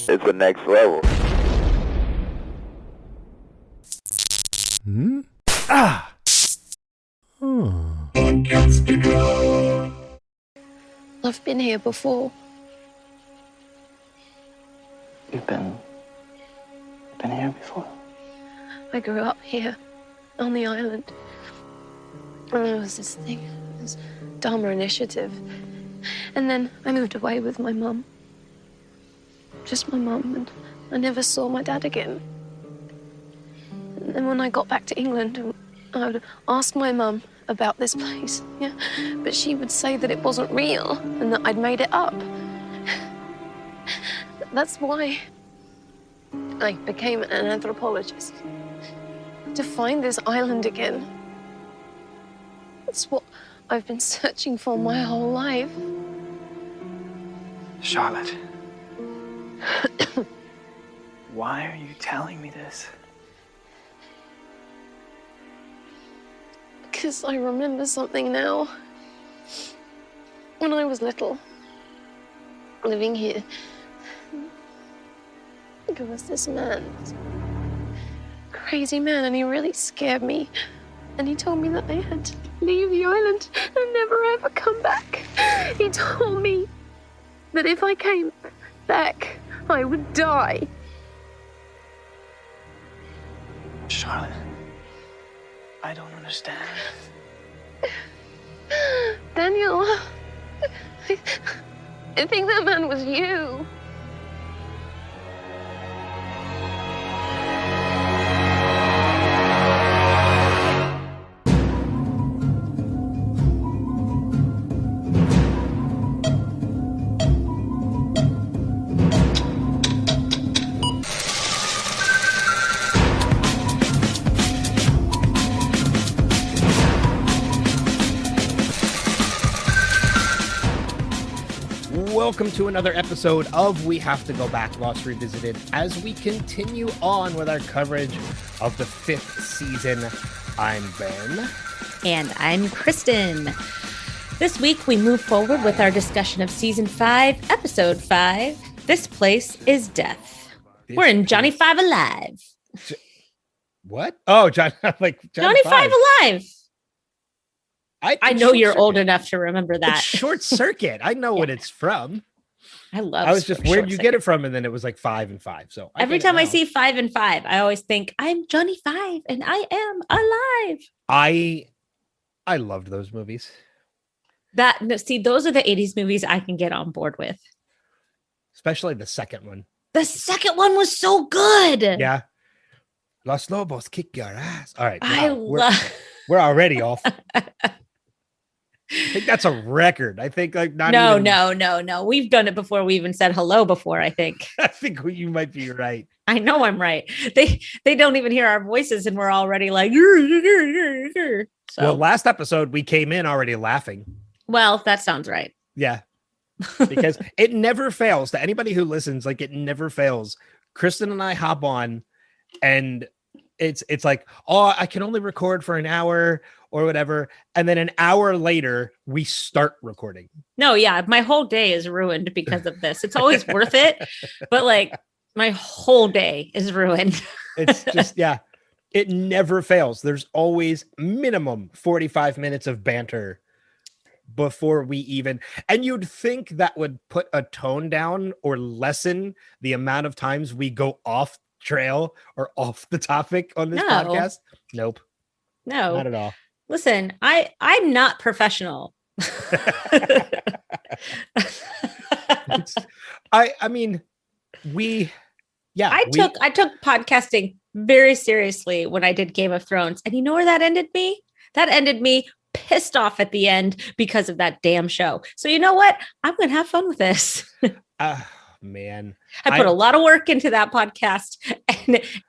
It's the next level. Hmm? Ah! I've been here before. You've been here before? I grew up here, on the island. And there was this thing, this Dharma initiative. And then I moved away with my mum. Just my mum, and I never saw my dad again. And then when I got back to England, I would ask my mum about this place, yeah? But she would say that it wasn't real and that I'd made it up. That's why I became an anthropologist. To find this island again. That's what I've been searching for my whole life. Charlotte. Why are you telling me this? Because I remember something now. When I was little, living here, there was this man, this crazy man, and he really scared me. And he told me that I had to leave the island and never ever come back. He told me that if I came back, I would die. Charlotte, I don't understand. Daniel, I think that man was you. Welcome to another episode of We Have to Go Back, Lost Revisited, as we continue on with our coverage of the 5th season. I'm Ben. And I'm Kristin. This week, we move forward with our discussion of Season 5, Episode 5, This Place is Death. We're in Johnny Five Alive. What? Oh, Johnny Five Alive. I know you're old Circuit. enough to remember that. It's Short Circuit. I know what it's from. I love I was just, where'd you Short get it Circuit. from? And then it was like 5 and 5. So Every time I see 5 and 5, I always think, I'm Johnny Five and I am alive. I loved those movies. Those are the 80s movies I can get on board with. Especially the second one. The second one was so good. Yeah. Los Lobos kick your ass. All right. Wow. We're already off. I think that's a record. I think No. We've done it before. We even said hello before, I think. I think you might be right. I know I'm right. They don't even hear our voices and we're already like, so. Well, last episode we came in already laughing. Well, that sounds right. Yeah. Because it never fails to anybody who listens. Like, it never fails. Kristin and I hop on and it's like, oh, I can only record for an hour or whatever. And then an hour later, we start recording. No, yeah. My whole day is ruined because of this. It's always worth it. But like my whole day is ruined. It's just, yeah, it never fails. There's always minimum 45 minutes of banter before we even, and you'd think that would put a tone down or lessen the amount of times we go off trail or off the topic on this podcast. Nope. No, not at all. Listen, I'm not professional. I mean, I took podcasting very seriously when I did Game of Thrones. And you know where that ended me? That ended me pissed off at the end because of that damn show. So you know what? I'm going to have fun with this. Man. I put a lot of work into that podcast.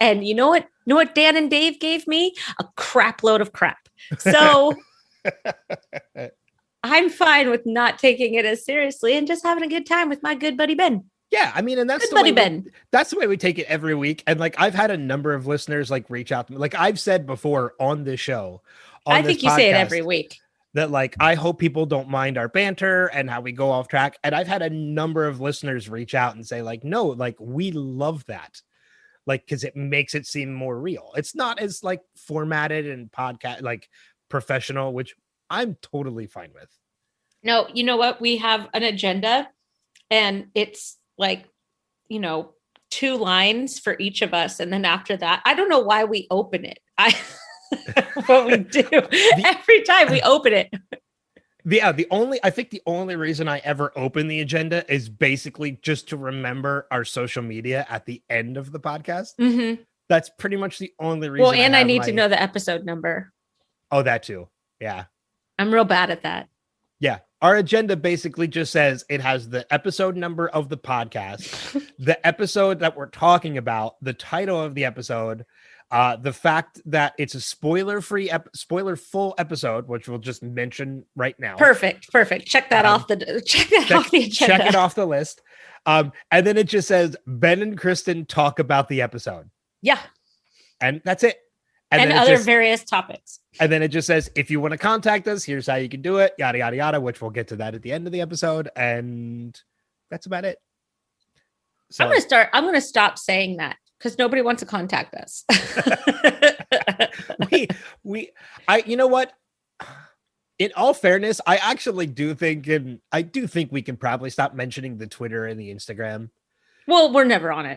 And you know what? You know what Dan and Dave gave me? A crap load of crap. So I'm fine with not taking it as seriously and just having a good time with my good buddy Ben. Yeah, I mean, and that's that's the way we take it every week. And like, I've had a number of listeners like reach out to me. Like I've said before on this show, I think you say it every week. that like I hope people don't mind our banter and how we go off track. And I've had a number of listeners reach out and say like, no, like we love that. Like, because it makes it seem more real. It's not as like formatted and podcast like professional, which I'm totally fine with. No, you know what? We have an agenda and it's like, 2 lines for each of us. And then after that, I don't know why we open it. What we do every time we open it. I think the only reason I ever open the agenda is basically just to remember our social media at the end of the podcast. Mm-hmm. That's pretty much the only reason. Well, and I need to know the episode number. Oh, that too. Yeah. I'm real bad at that. Yeah. Our agenda basically just says it has the episode number of the podcast, the episode that we're talking about, the title of the episode, the fact that it's a spoiler-free, spoiler-full episode, which we'll just mention right now. Perfect. Check that off the agenda. Check it off the list. And then it just says Ben and Kristin talk about the episode. Yeah. And that's it. And other various topics. And then it just says, if you want to contact us, here's how you can do it, yada, yada, yada, which we'll get to that at the end of the episode. And that's about it. So I'm going to stop saying that because nobody wants to contact us. you know what? In all fairness, I actually do think, we can probably stop mentioning the Twitter and the Instagram. Well, we're never on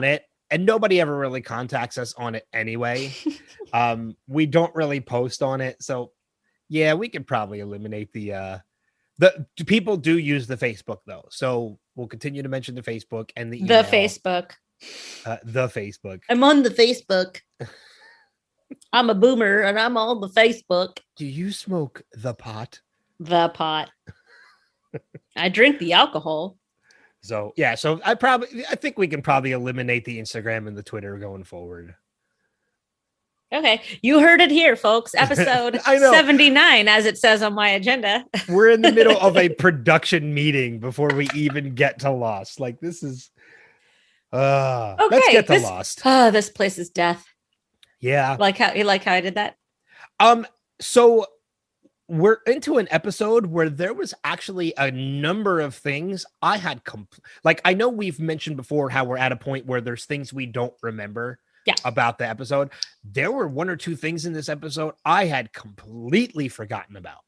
it. And nobody ever really contacts us on it anyway. We don't really post on it. So yeah, we could probably eliminate the people do use the Facebook though. So we'll continue to mention the Facebook and the email. The Facebook. I'm on the Facebook. I'm a boomer and I'm on the Facebook. Do you smoke the pot? The pot. I drink the alcohol. So yeah, I think we can probably eliminate the Instagram and the Twitter going forward. Okay, you heard it here, folks. Episode 79, as it says on my agenda. We're in the middle of a production meeting before we even get to Lost. Like this is, okay, let's get to Lost. Oh, this place is death. Yeah, like how I did that. So we're into an episode where there was actually a number of things I had I know we've mentioned before how we're at a point where there's things we don't remember about the episode. There were 1 or 2 things in this episode I had completely forgotten about.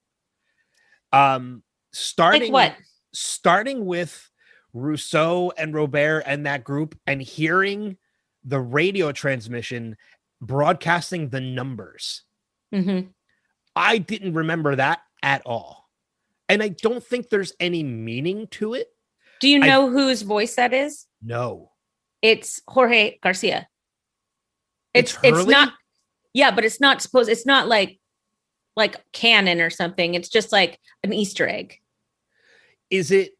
Starting with Rousseau and Robert and that group and hearing the radio transmission broadcasting the numbers. Mm-hmm. I didn't remember that at all. And I don't think there's any meaning to it. Do you know whose voice that is? No. It's Jorge Garcia. It's not, but it's not like canon or something. It's just like an Easter egg. Is it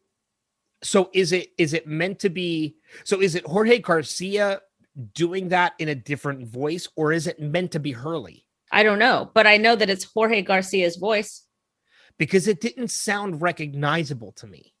meant to be, so is it Jorge Garcia doing that in a different voice, or is it meant to be Hurley? I don't know, but I know that it's Jorge Garcia's voice. Because it didn't sound recognizable to me.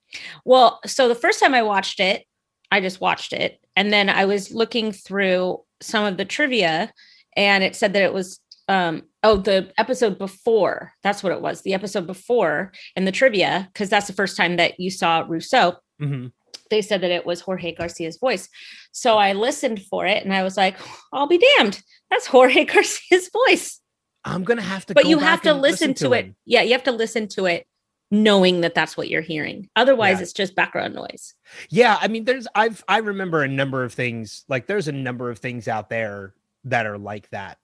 Well, so the first time I watched it, I just watched it. And then I was looking through some of the trivia and it said that it was, the episode before. That's what it was. The episode before in the trivia, because that's the first time that you saw Rousseau. Mm-hmm. They said that it was Jorge Garcia's voice. So I listened for it and I was like, I'll be damned. That's Jorge Garcia's voice. I'm going to have to But you have to listen to it. Yeah, you have to listen to it knowing that that's what you're hearing. Otherwise, it's just background noise. Yeah, I mean, I remember a number of things. Like there's a number of things out there that are like that.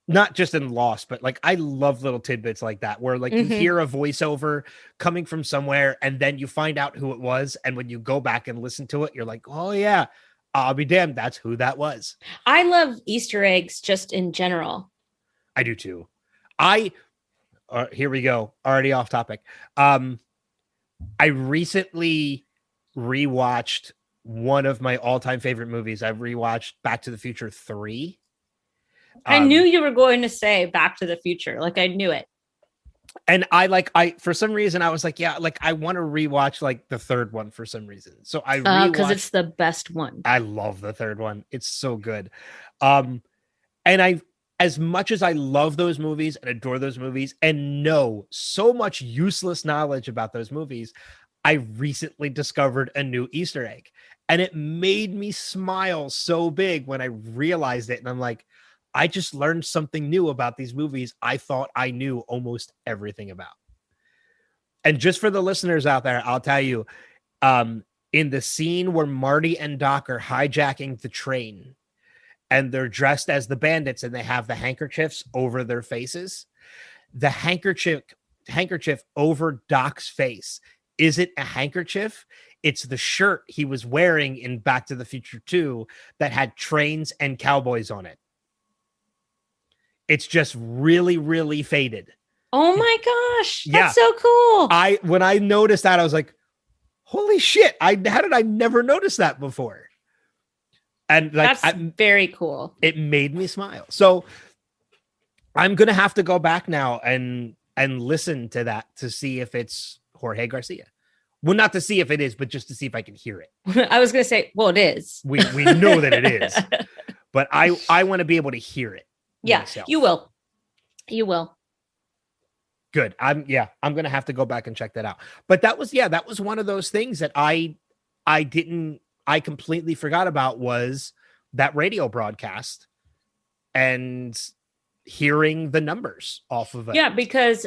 Not just in Lost, but like I love little tidbits like that where like you hear a voiceover coming from somewhere and then you find out who it was. And when you go back and listen to it, you're like, oh yeah, I'll be damned. That's who that was. I love Easter eggs just in general. I do too. Here we go. Already off topic. I recently rewatched one of my all-time favorite movies. I rewatched Back to the Future 3. I knew you were going to say Back to the Future. Like I knew it. And for some reason I was like, yeah, like I want to rewatch like the third one for some reason. So I rewatched because it's the best one. I love the third one. It's so good. And as much as I love those movies and adore those movies and know so much useless knowledge about those movies, I recently discovered a new Easter egg, and it made me smile so big when I realized it. And I'm like, I just learned something new about these movies I thought I knew almost everything about. And just for the listeners out there, I'll tell you, in the scene where Marty and Doc are hijacking the train and they're dressed as the bandits and they have the handkerchiefs over their faces, the handkerchief over Doc's face isn't a handkerchief. It's the shirt he was wearing in Back to the Future 2 that had trains and cowboys on it. It's just really, really faded. Oh my gosh. Yeah. That's so cool. When I noticed that, I was like, holy shit. How did I never notice that before? And like, that's very cool. It made me smile. So I'm going to have to go back now and listen to that to see if it's Jorge Garcia. Well, not to see if it is, but just to see if I can hear it. I was going to say, well, it is. We know that it is, but I want to be able to hear it. Yeah, myself. you will. You will. Good. I'm going to have to go back and check that out. But that was one of those things that I completely forgot about, was that radio broadcast and hearing the numbers off of it. Yeah, because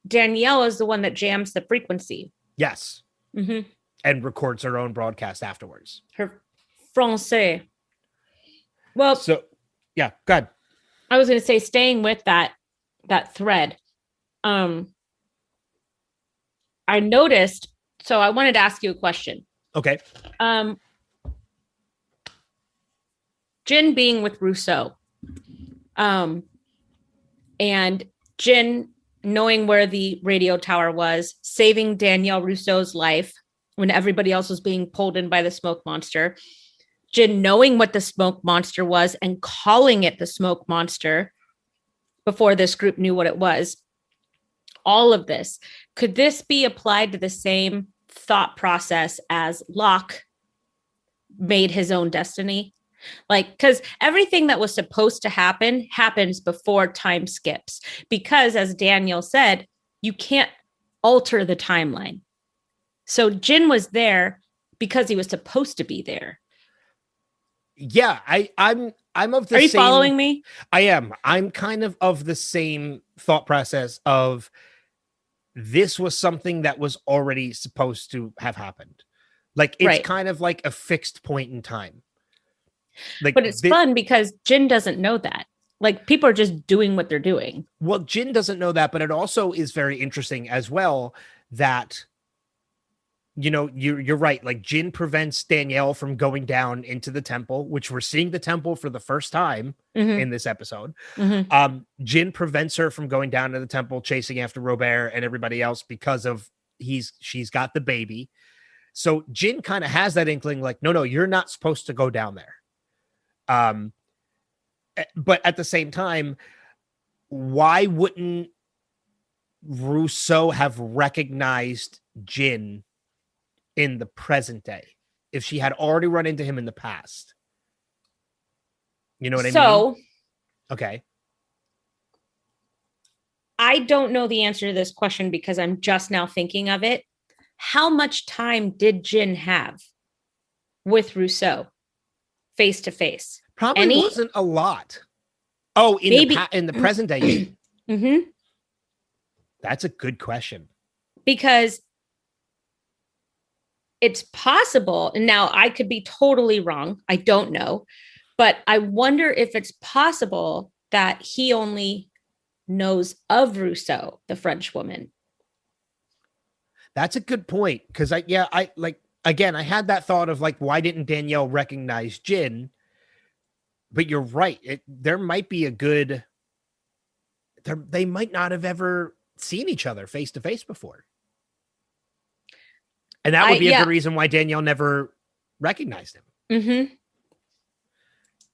Danielle is the one that jams the frequency. Yes. Mm-hmm. And records her own broadcast afterwards. Her français. Well, so yeah, go ahead. I was going to say, staying with that thread, I noticed, so I wanted to ask you a question. Okay. Jin being with Rousseau, and Jin knowing where the radio tower was, saving Danielle Rousseau's life when everybody else was being pulled in by the smoke monster, Jin knowing what the smoke monster was and calling it the smoke monster before this group knew what it was. All of this, could this be applied to the same thought process as Locke made his own destiny? Like, because everything that was supposed to happen happens before time skips. Because as Daniel said, you can't alter the timeline. So Jin was there because he was supposed to be there. Yeah, I'm of the Are you same, following me? I am. I'm kind of the same thought process of this was something that was already supposed to have happened. Like, it's Right. kind of like a fixed point in time. Like, But it's fun because Jin doesn't know that. Like, people are just doing what they're doing. Well, Jin doesn't know that, but it also is very interesting as well that, you know, you're right. Like, Jin prevents Danielle from going down into the temple, which we're seeing the temple for the first time in this episode. Mm-hmm. Jin prevents her from going down to the temple, chasing after Robert and everybody else because of she's got the baby. So Jin kind of has that inkling, like, no, you're not supposed to go down there. But at the same time, why wouldn't Rousseau have recognized Jin in the present day if she had already run into him in the past? You know what I mean? So, okay. I don't know the answer to this question because I'm just now thinking of it. How much time did Jin have with Rousseau face to face? Probably wasn't a lot. Oh, in the present day. Mm-hmm. That's a good question. Because it's possible, and now I could be totally wrong, I don't know, but I wonder if it's possible that he only knows of Rousseau, the French woman. That's a good point. Because I had that thought of like, why didn't Danielle recognize Jin? But you're right. There might be they might not have ever seen each other face to face before. And that would be a good reason why Danielle never recognized him. Mm-hmm.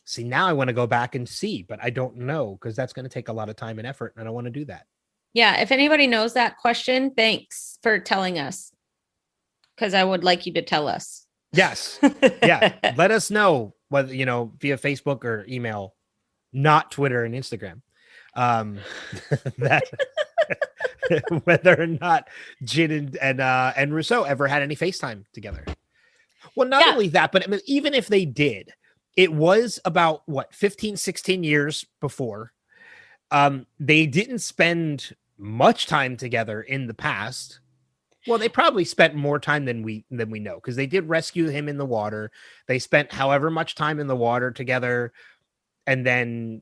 See, now I want to go back and see, but I don't know because that's going to take a lot of time and effort, and I don't want to do that. Yeah, if anybody knows that question, thanks for telling us, because I would like you to tell us. Yes. Yeah. Let us know whether, via Facebook or email not Twitter and Instagram. That whether or not Jin and Rousseau ever had any FaceTime together. Well, not only that, but I mean, even if they did, it was about 15, 16 years before. They didn't spend much time together in the past. Well, they probably spent more time than we know, because they did rescue him in the water. They spent however much time in the water together, and then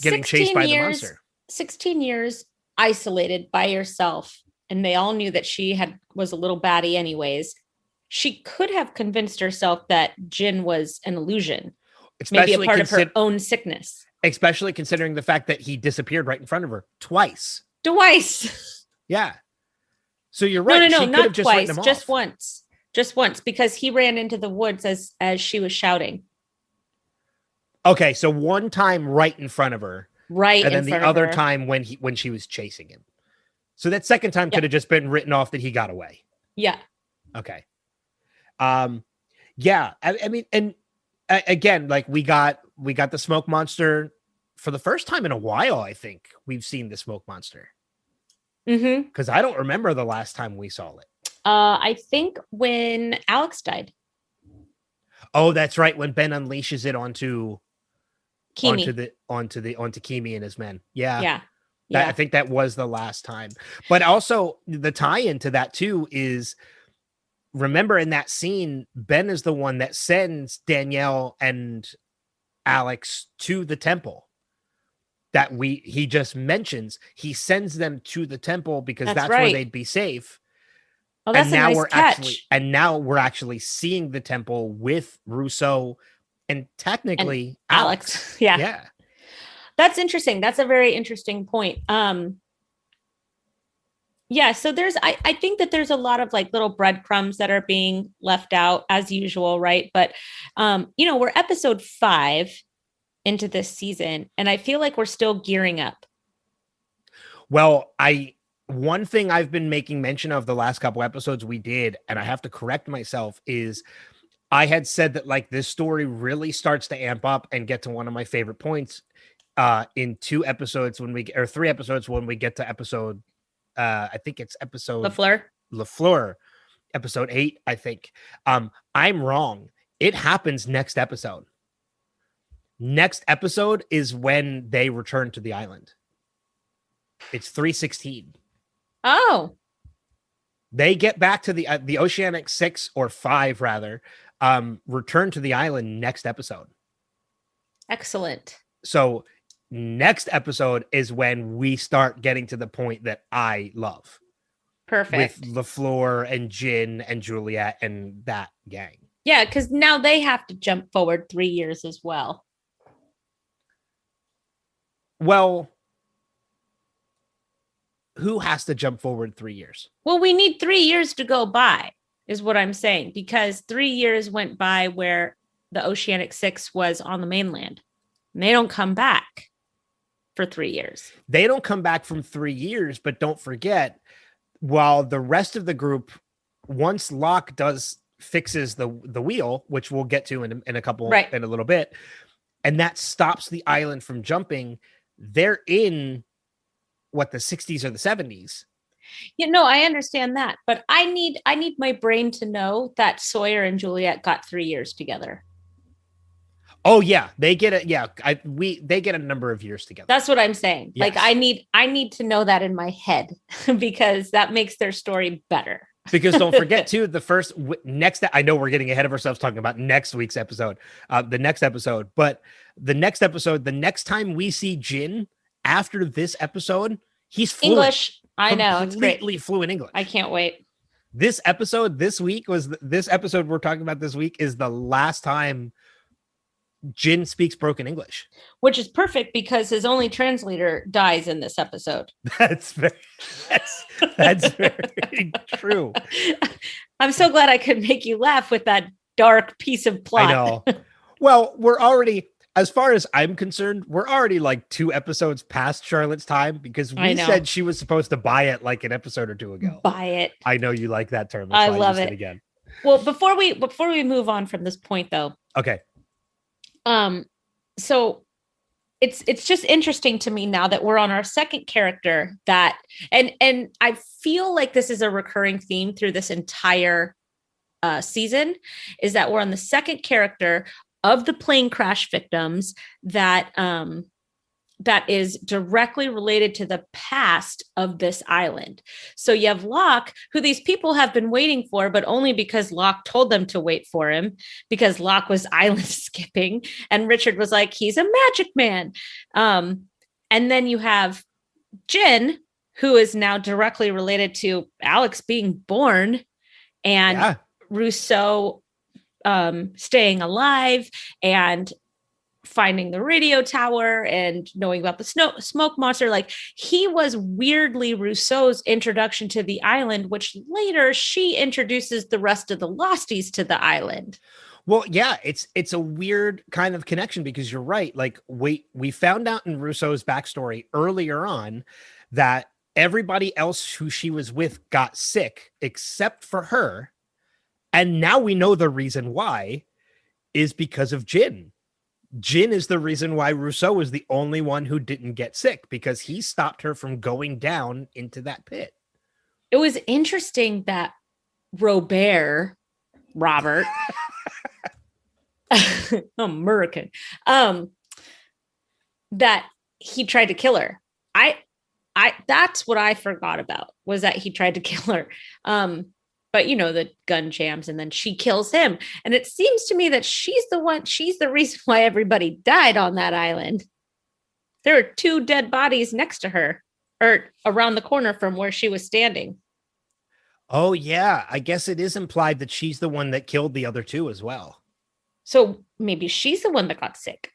getting chased by the monster. 16 years isolated by yourself, and they all knew that she was a little batty anyways. She could have convinced herself that Jin was an illusion, maybe a part of her own sickness. Especially considering the fact that he disappeared right in front of her twice. Yeah. So you're right. No, not twice. Just once, because he ran into the woods as she was shouting. Okay, so one time right in front of her. Right. And then the other time when she was chasing him. So that second time could have just been written off that he got away. Yeah. Okay. Yeah. I mean, and again, like we got the smoke monster for the first time in a while. I think we've seen the smoke monster. Because I don't remember the last time we saw it. I think when Alex died. Oh, that's right. When Ben unleashes it onto Kimi. onto Kimi and his men. Yeah. Yeah. I think that was the last time. But also the tie-in to that too is, remember in that scene, Ben is the one that sends Danielle and Alex to the temple. That he just mentions. He sends them to the temple because that's where they'd be safe. Oh, that's a nice catch. Now we're actually seeing the temple with Rousseau and technically and Alex. Yeah. That's interesting. That's a very interesting point. Yeah, so I think that there's a lot of like little breadcrumbs that are being left out as usual, right? But we're episode 5 into this season, and I feel like we're still gearing up. Well, one thing I've been making mention of the last couple episodes we did, and I have to correct myself, is I had said that like this story really starts to amp up and get to one of my favorite points in 3 episodes when we get to episode I think it's episode LaFleur, episode 8, I think. I'm wrong. It happens next episode. Next episode is when they return to the island. It's 3:16. Oh. They get back to the Oceanic 6 or 5 rather, return to the island next episode. Excellent. So next episode is when we start getting to the point that I love. Perfect. With LaFleur and Jin and Juliet and that gang. Yeah, because now they have to jump forward 3 years as well. Well, who has to jump forward 3 years? Well, we need 3 years to go by, is what I'm saying, because 3 years went by where the Oceanic 6 was on the mainland. And they don't come back for 3 years. They don't come back from 3 years, but don't forget, while the rest of the group, once Locke fixes the wheel, which we'll get to in a little bit, and that stops the island from jumping, they're in the 60s or the 70s. I understand that, but I need my brain to know that Sawyer and Juliet got 3 years together. Oh yeah, they get it. Yeah, they get a number of years together. That's what I'm saying. Yes. Like I need to know that in my head because that makes their story better. Because don't forget too, I know we're getting ahead of ourselves talking about next week's episode, the next episode, the next time we see Jin after this episode, he's fluent. English. I know, it's completely fluent English. I can't wait. This episode we're talking about this week is the last time Jin speaks broken English, which is perfect because his only translator dies in this episode. That's very true. I'm so glad I could make you laugh with that dark piece of plot. I know. Well, we're already, as far as I'm concerned, we're already like 2 episodes past Charlotte's time because we said she was supposed to buy it like an episode or 2 ago. Buy it. I know you like that term. I love it again. Well, before we move on from this point though. Okay. So it's just interesting to me now that we're on our second character that and I feel like this is a recurring theme through this entire season, is that we're on the second character of the plane crash victims that that is directly related to the past of this island. So you have Locke, who these people have been waiting for, but only because Locke told them to wait for him, because Locke was island skipping. And Richard was like, he's a magic man. And then you have Jin, who is now directly related to Alex being born, and Rousseau staying alive and finding the radio tower and knowing about the smoke monster. Like, he was weirdly Rousseau's introduction to the island, which later she introduces the rest of the Losties to the island. Well, yeah, it's a weird kind of connection, because you're right. Like, we found out in Rousseau's backstory earlier on that everybody else who she was with got sick except for her. And now we know the reason why is because of Jin. Jin is the reason why Rousseau was the only one who didn't get sick, because he stopped her from going down into that pit. It was interesting that Robert, American, that he tried to kill her. I that's what I forgot about, was that he tried to kill her. But the gun jams, and then she kills him. And it seems to me that she's the reason why everybody died on that island. There are 2 dead bodies next to her, or around the corner from where she was standing. Oh, yeah. I guess it is implied that she's the one that killed the other 2 as well. So maybe she's the one that got sick.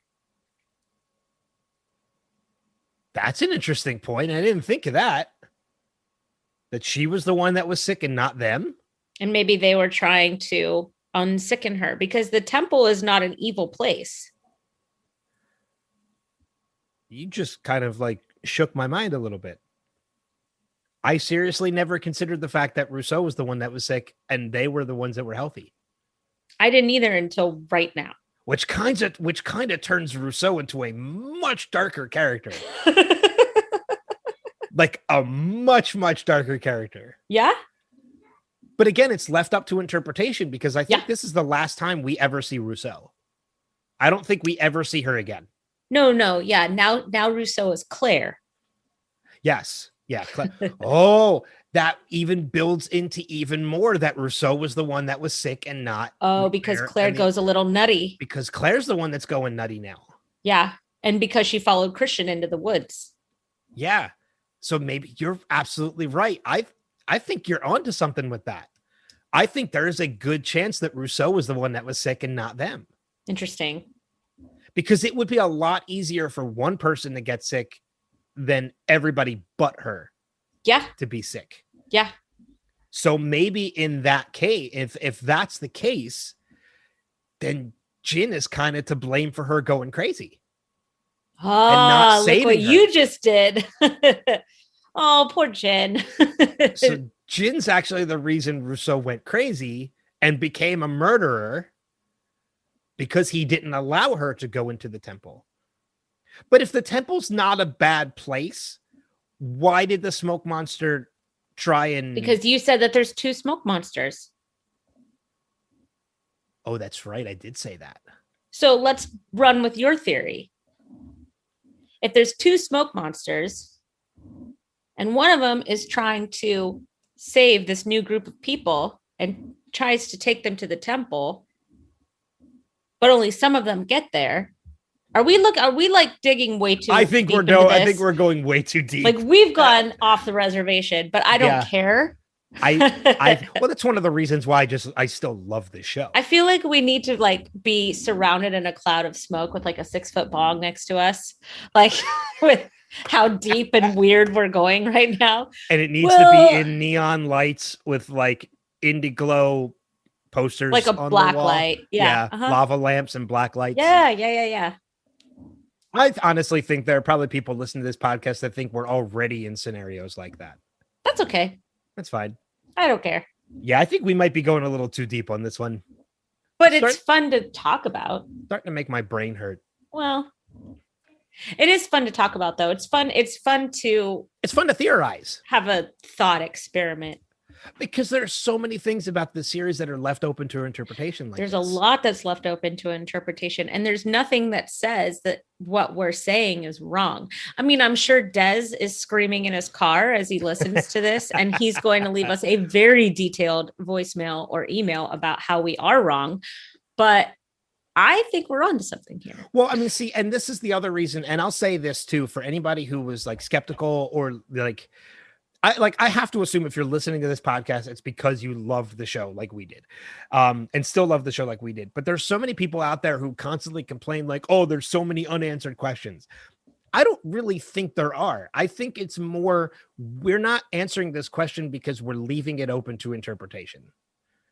That's an interesting point. I didn't think of that. That she was the one that was sick and not them. And maybe they were trying to unsicken her, because the temple is not an evil place. You just kind of like shook my mind a little bit. I seriously never considered the fact that Rousseau was the one that was sick and they were the ones that were healthy. I didn't either until right now. Which kind of turns Rousseau into a much darker character. Like a much, much darker character. Yeah. But again, it's left up to interpretation, because I think this is the last time we ever see Rousseau. I don't think we ever see her again. No. Yeah. Now Rousseau is Claire. Yes. Yeah. Oh, that even builds into even more that Rousseau was the one that was sick and not. Oh, because Claire goes a little nutty. Because Claire's the one that's going nutty now. Yeah. And because she followed Christian into the woods. Yeah. So maybe you're absolutely right. I think you're onto something with that. I think there is a good chance that Rousseau was the one that was sick and not them. Interesting. Because it would be a lot easier for one person to get sick than everybody but her. Yeah. To be sick. Yeah. So maybe in that case, if that's the case, then Jin is kind of to blame for her going crazy. Oh, look what you just did. Oh, poor Jin. So Jin's actually the reason Rousseau went crazy and became a murderer, because he didn't allow her to go into the temple. But if the temple's not a bad place, why did the smoke monster try and... Because you said that there's 2 smoke monsters. Oh, that's right. I did say that. So let's run with your theory. If there's 2 smoke monsters and one of them is trying to save this new group of people and tries to take them to the temple, but only some of them get there. Are we like digging way too I think deep I think we're going way too deep. Like, we've gone off the reservation, but I don't care. Well, that's one of the reasons why I still love this show. I feel like we need to like be surrounded in a cloud of smoke with like a 6-foot bong next to us, like with how deep and weird we're going right now. And it needs to be in neon lights with like Indiglow posters, like a on black the wall. light. Yeah. Uh-huh. Lava lamps and black lights. Yeah. I honestly think there are probably people listening to this podcast that think we're already in scenarios like that. That's okay. That's fine. I don't care. Yeah, I think we might be going a little too deep on this one. But it's fun to talk about. Starting to make my brain hurt. Well, It is fun to talk about, though. It's fun to theorize, have a thought experiment. Because there's so many things about the series that are left open to interpretation. There's a lot that's left open to interpretation, and there's nothing that says that what we're saying is wrong. I mean, I'm sure Des is screaming in his car as he listens to this, and he's going to leave us a very detailed voicemail or email about how we are wrong. But I think we're onto something here. Well, I mean, see, and this is the other reason, and I'll say this too, for anybody who was like skeptical or like, I have to assume if you're listening to this podcast, it's because you loved the show like we did, and still love the show like we did. But there's so many people out there who constantly complain like, oh, there's so many unanswered questions. I don't really think there are. I think it's more, we're not answering this question because we're leaving it open to interpretation.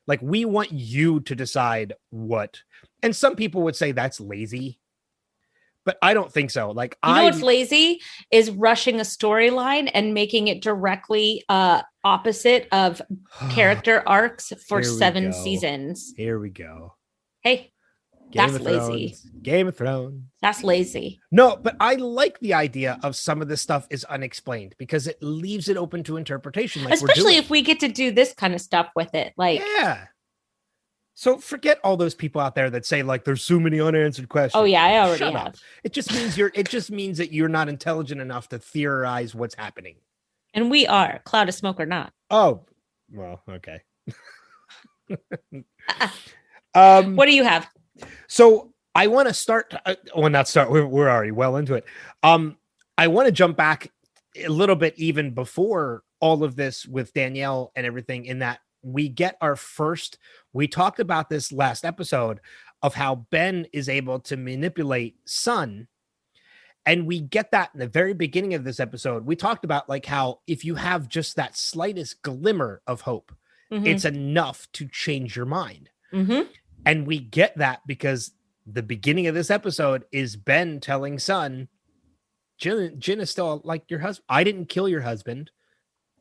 Like, we want you to decide what, and some people would say that's lazy, but I don't think so. Like, you know what's lazy is rushing a storyline and making it directly opposite of character arcs for 7 seasons. Here we go. Hey, that's lazy. Game of Thrones. That's lazy. No, but I like the idea of some of this stuff is unexplained because it leaves it open to interpretation. Like, especially if we get to do this kind of stuff with it. Like, yeah. So forget all those people out there that say like there's so many unanswered questions. Oh yeah, I already Shut have. Up. It just means that you're not intelligent enough to theorize what's happening. And we are, cloud of smoke or not. Oh, well, okay. What do you have? So I want to start. Not start. We're already well into it. I want to jump back a little bit even before all of this with Danielle and everything, in that we get our first. We talked about this last episode of how Ben is able to manipulate Sun. And we get that in the very beginning of this episode. We talked about like how if you have just that slightest glimmer of hope, it's enough to change your mind. And we get that because the beginning of this episode is Ben telling Sun, Jin is still like your husband. I didn't kill your husband.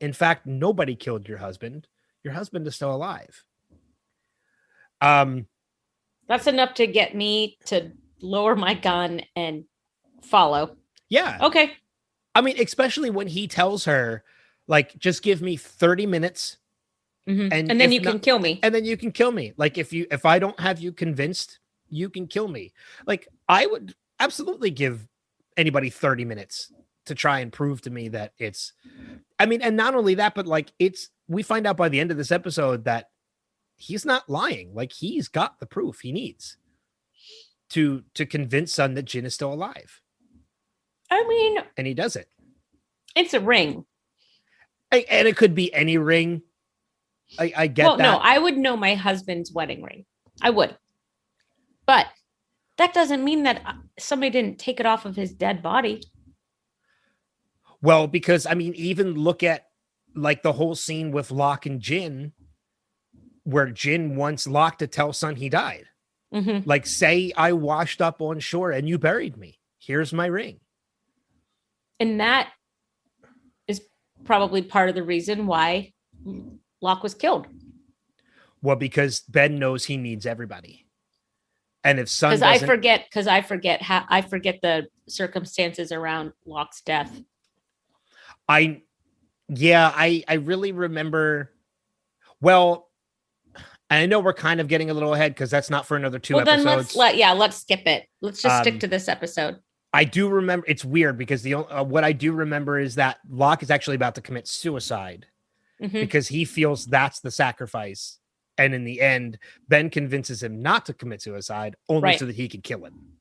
In fact, nobody killed your husband. Your husband is still alive. That's enough to get me to lower my gun and follow. Yeah. Okay. I mean, especially when he tells her, like, just give me 30 minutes. And then you can kill me. And then you can kill me. Like, if I don't have you convinced, you can kill me. Like, I would absolutely give anybody 30 minutes to try and prove to me that it's, I mean, and not only that, but like we find out by the end of this episode that he's not lying. Like, he's got the proof he needs to convince Sun that Jin is still alive. I mean, and he does it. It's a ring. And it could be any ring. I get that. No, I would know my husband's wedding ring. I would. But that doesn't mean that somebody didn't take it off of his dead body. Well, because, I mean, even look at like the whole scene with Locke and Jin, where Jin wants Locke to tell Sun he died. Like, say I washed up on shore and you buried me. Here's my ring. And that is probably part of the reason why Locke was killed. Well, because Ben knows he needs everybody. And if Sun doesn't... I forget the circumstances around Locke's death. I really remember. Well, I know we're kind of getting a little ahead because that's not for another 2 episodes. Then let's skip it. Let's just stick to this episode. I do remember. It's weird because what I do remember is that Locke is actually about to commit suicide because he feels that's the sacrifice. And in the end, Ben convinces him not to commit suicide only so that he can kill him.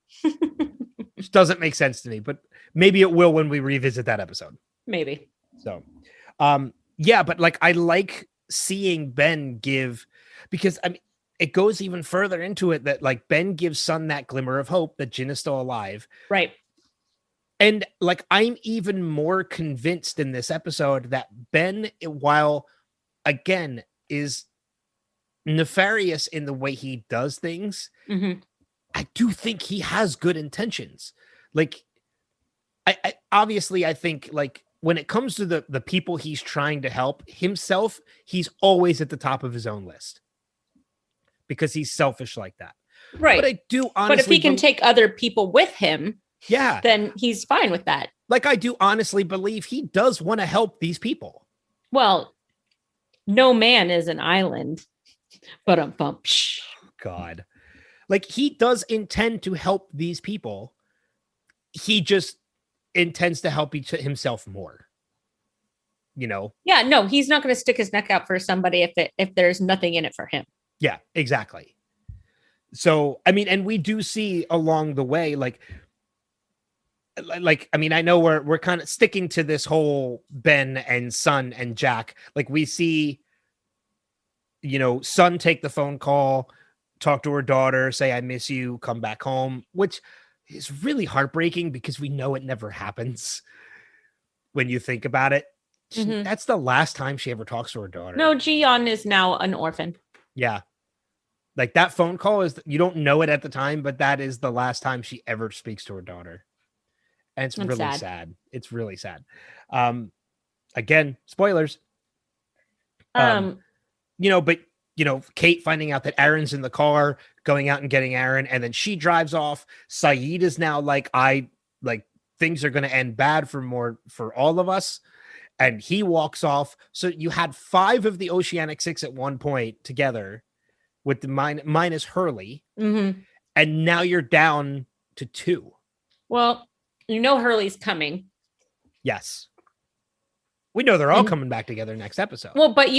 Which doesn't make sense to me, but maybe it will when we revisit that episode. Maybe. So, but like, I like seeing Ben give, because I mean, it goes even further into it that like Ben gives Sun that glimmer of hope that Jin is still alive. Right. And like, I'm even more convinced in this episode that Ben, while again is nefarious in the way he does things, I do think he has good intentions. Like, I obviously, I think like when it comes to the people he's trying to help himself, he's always at the top of his own list because he's selfish like that. Right. But I do honestly. But if he can take other people with him, Yeah. then he's fine with that. Like, I do honestly believe he does want to help these people. Well, no man is an island, but God. Like, he does intend to help these people. He just intends to help himself more. Yeah, no, he's not going to stick his neck out for somebody if there's nothing in it for him. Yeah, exactly. So, I mean, and we do see along the way, I mean, I know we're kind of sticking to this whole Ben and Son and Jack. Like, we see, Son take the phone call, talk to her daughter, say, I miss you, come back home, which is really heartbreaking because we know it never happens when you think about it. Mhm. That's the last time she ever talks to her daughter. No, Jiyeon is now an orphan. Yeah. Like, that phone call you don't know it at the time, but that is the last time she ever speaks to her daughter. And it's That's really sad. sad. It's really sad. Again, spoilers. But Kate finding out that Aaron's in the car, going out and getting Aaron, and then she drives off. Saeed is now like things are going to end bad for all of us. And he walks off. So you had 5 of the Oceanic 6 at one point together with the minus Hurley. Mm-hmm. And now you're down to 2. Well, Hurley's coming. Yes. We know they're all coming back together next episode. Well, but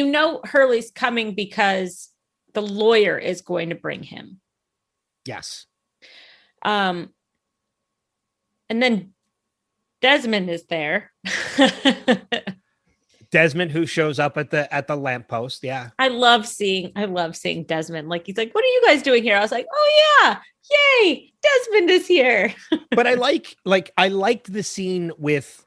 Hurley's coming because the lawyer is going to bring him. Yes. And then Desmond is there. Desmond, who shows up at the lamppost. Yeah. I love seeing Desmond. Like, he's like, what are you guys doing here? I was like, oh yeah, yay, Desmond is here. But I liked the scene with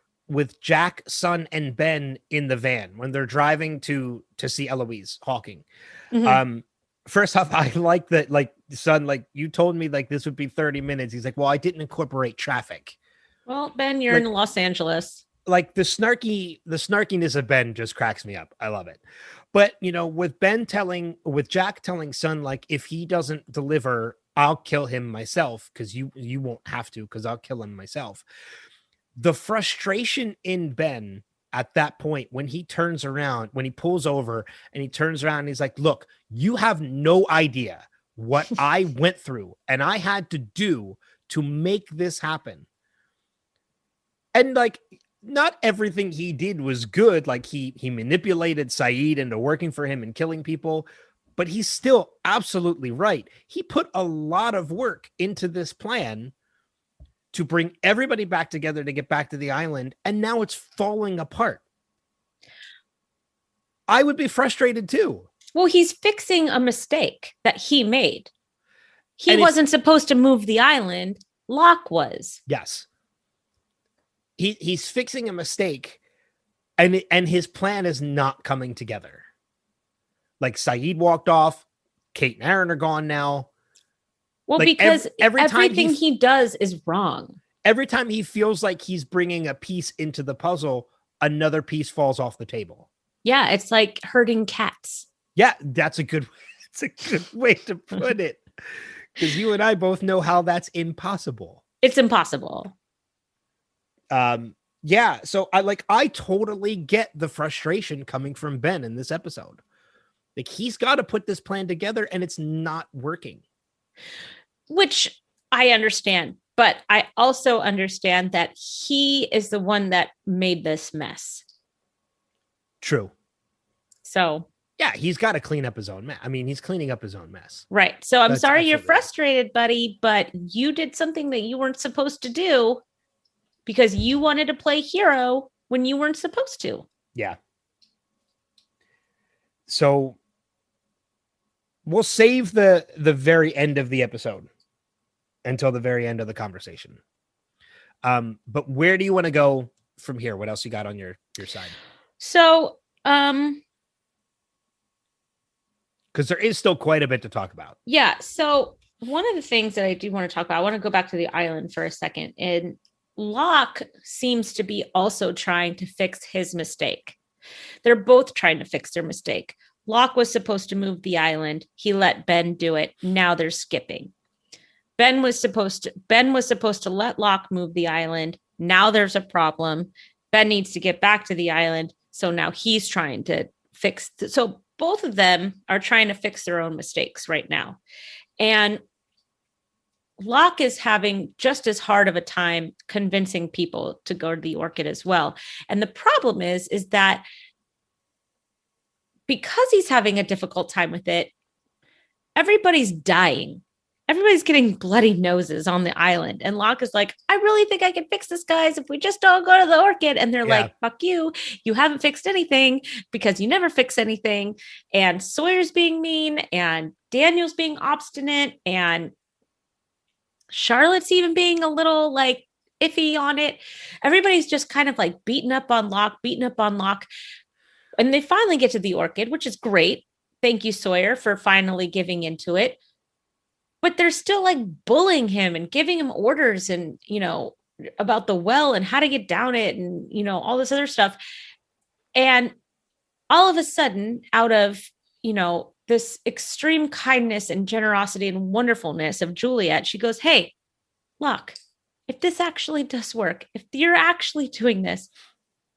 Jack, Son, and Ben in the van when they're driving to see Eloise Hawking. Mm-hmm. First off, I like that, Son, you told me this would be 30 minutes. He's like, well, I didn't incorporate traffic. Well, Ben, you're in Los Angeles. The snarkiness of Ben just cracks me up. I love it. But, with Jack telling Son, if he doesn't deliver, I'll kill him myself, because you won't have to, because I'll kill him myself. The frustration in Ben at that point, when he turns around, when he pulls over and he turns around and he's like, look, you have no idea what I went through and I had to do to make this happen. And not everything he did was good. He manipulated Saeed into working for him and killing people, but he's still absolutely right. He put a lot of work into this plan to bring everybody back together to get back to the island, and now it's falling apart. I would be frustrated too. Well, he's fixing a mistake that he made. He wasn't supposed to move the island. Locke was. Yes. He's fixing a mistake, and his plan is not coming together. Saeed walked off, Kate and Aaron are gone now. Well, because everything he does is wrong. Every time he feels like he's bringing a piece into the puzzle, another piece falls off the table. Yeah, it's like herding cats. Yeah, that's a good way to put it. Because you and I both know how that's impossible. It's impossible. Yeah, so I totally get the frustration coming from Ben in this episode. He's got to put this plan together and it's not working. Which I understand, but I also understand that he is the one that made this mess. True. So yeah, he's got to clean up his own mess. I mean, he's cleaning up his own mess. Right. So I'm sorry you're frustrated, buddy, but you did something that you weren't supposed to do because you wanted to play hero when you weren't supposed to. Yeah. So we'll save the very end of the episode until the very end of the conversation. But where do you want to go from here? What else you got on your side? So, because there is still quite a bit to talk about. Yeah. So one of the things that I do want to talk about, I want to go back to the island for a second. And Locke seems to be also trying to fix his mistake. They're both trying to fix their mistake. Locke was supposed to move the island. He let Ben do it. Now they're skipping. Ben was supposed to let Locke move the island. Now there's a problem. Ben needs to get back to the island. So now he's trying to fix. So both of them are trying to fix their own mistakes right now. And Locke is having just as hard of a time convincing people to go to the Orchid as well. And the problem is that because he's having a difficult time with it, everybody's dying. Everybody's getting bloody noses on the island. And Locke is like, I really think I can fix this, guys, if we just all go to the Orchid. And they're like, fuck you. You haven't fixed anything because you never fix anything. And Sawyer's being mean and Daniel's being obstinate and Charlotte's even being a little like iffy on it. Everybody's just kind of like beating up on Locke. And they finally get to the Orchid, which is great. Thank you, Sawyer, for finally giving into it. But they're still like bullying him and giving him orders and, about the well and how to get down it and, all this other stuff. And all of a sudden, out of, this extreme kindness and generosity and wonderfulness of Juliet, she goes, hey, Locke, if this actually does work, if you're actually doing this,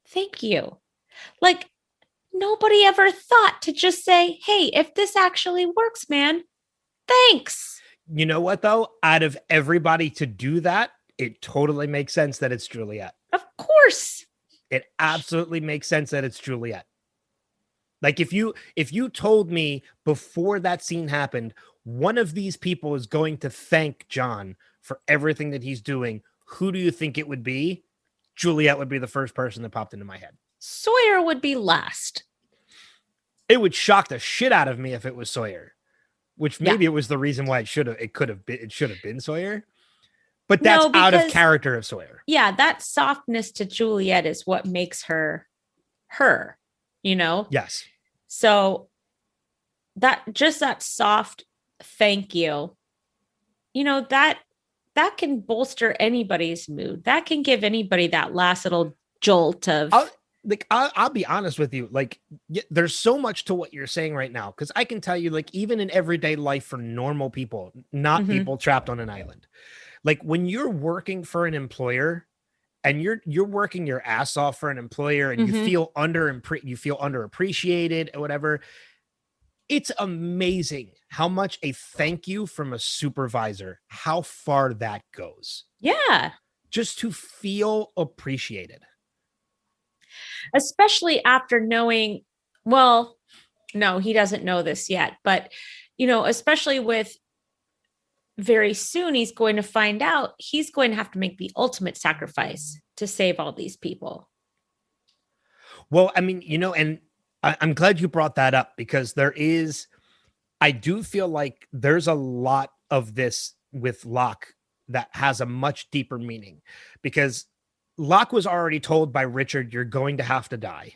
thank you. Like, nobody ever thought to just say, hey, if this actually works, man, thanks. You know what, though? Out of everybody to do that, it totally makes sense that it's Juliet. Of course. It absolutely makes sense that it's Juliet. Like if you told me before that scene happened, one of these people is going to thank John for everything that he's doing, who do you think it would be? Juliet would be the first person that popped into my head. Sawyer would be last. It would shock the shit out of me if it was Sawyer, which maybe it was the reason why it should have been Sawyer. But that's out of character of Sawyer. Yeah, that softness to Juliet is what makes her her, Yes. So that soft thank you, that can bolster anybody's mood. That can give anybody that last little jolt of. I'll be honest with you. Like, there's so much to what you're saying right now. Cause I can tell you, like, even in everyday life for normal people, not people trapped on an island, like when you're working for an employer and you're working your ass off for an employer and you feel underappreciated or whatever, it's amazing how much a thank you from a supervisor, how far that goes. Yeah. Just to feel appreciated. Especially after knowing, well, no, he doesn't know this yet, but, especially with very soon, he's going to find out he's going to have to make the ultimate sacrifice to save all these people. Well, I mean, and I'm glad you brought that up because I do feel like there's a lot of this with Locke that has a much deeper meaning because Locke was already told by Richard, you're going to have to die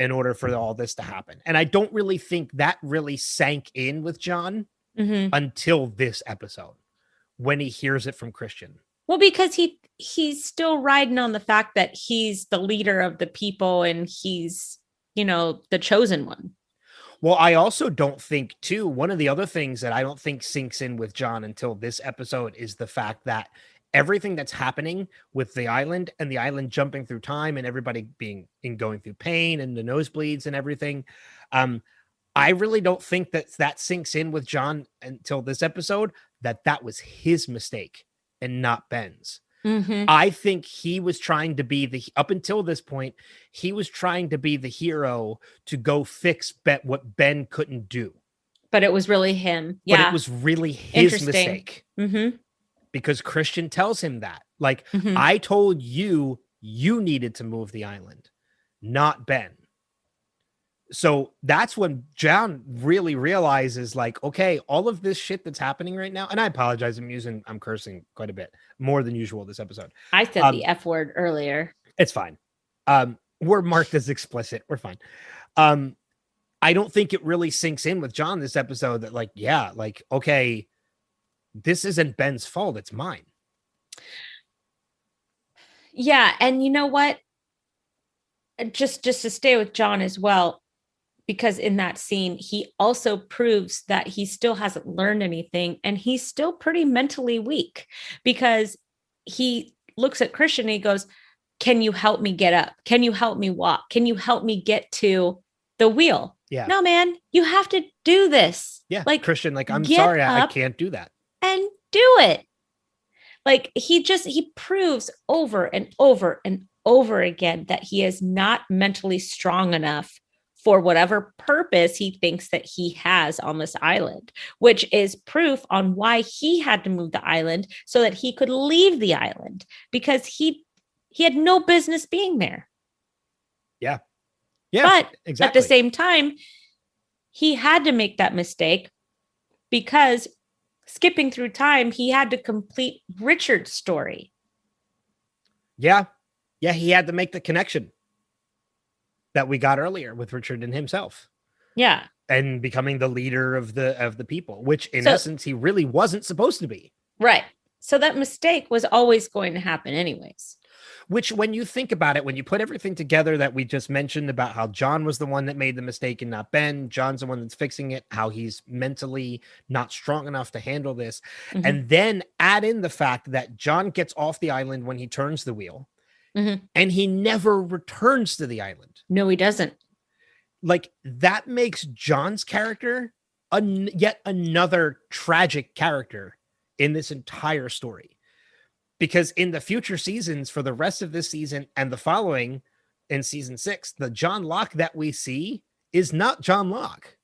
in order for all this to happen. And I don't really think that really sank in with John until this episode when he hears it from Christian. Well, because he's still riding on the fact that he's the leader of the people and he's, the chosen one. Well, I also don't think, too, one of the other things that I don't think sinks in with John until this episode is the fact that everything that's happening with the island and the island jumping through time and everybody going through pain and the nosebleeds and everything. I really don't think that sinks in with John until this episode, that was his mistake and not Ben's. I think he was trying to be up until this point, he was trying to be the hero to go fix what Ben couldn't do. But it was really him. Yeah. But it was really his mistake. Because Christian tells him that. Like, I told you needed to move the island, not Ben. So that's when John really realizes, like, okay, all of this shit that's happening right now, and I apologize, I'm cursing quite a bit, more than usual this episode. I said the F word earlier. It's fine. We're marked as explicit. We're fine. I don't think it really sinks in with John this episode that, like, yeah, like, okay, this isn't Ben's fault, it's mine. Yeah, and you know what? Just to stay with John as well, because in that scene, he also proves that he still hasn't learned anything and he's still pretty mentally weak because he looks at Christian and he goes, can you help me get up? Can you help me walk? Can you help me get to the wheel? Yeah. No, man, you have to do this. Yeah. Like, Christian, like, I'm get sorry, I up can't do that. and do it. Like he proves over and over and over again that he is not mentally strong enough for whatever purpose he thinks that he has on this island, which is proof on why he had to move the island so that he could leave the island because he had no business being there. Yeah. Yeah. But exactly. at the same time, he had to make that mistake because skipping through time, he had to complete Richard's story. Yeah. Yeah. He had to make the connection that we got earlier with Richard and himself. Yeah. And becoming the leader of the people, which in essence, he really wasn't supposed to be. Right. So that mistake was always going to happen anyways. Which, when you think about it, when you put everything together that we just mentioned about how John was the one that made the mistake and not Ben, John's the one that's fixing it, how he's mentally not strong enough to handle this. Mhm. And then add in the fact that John gets off the island when he turns the wheel and he never returns to the island. No, he doesn't. Like, that makes John's character yet another tragic character in this entire story. Because in the future seasons, for the rest of this season and the following in season 6, the John Locke that we see is not John Locke.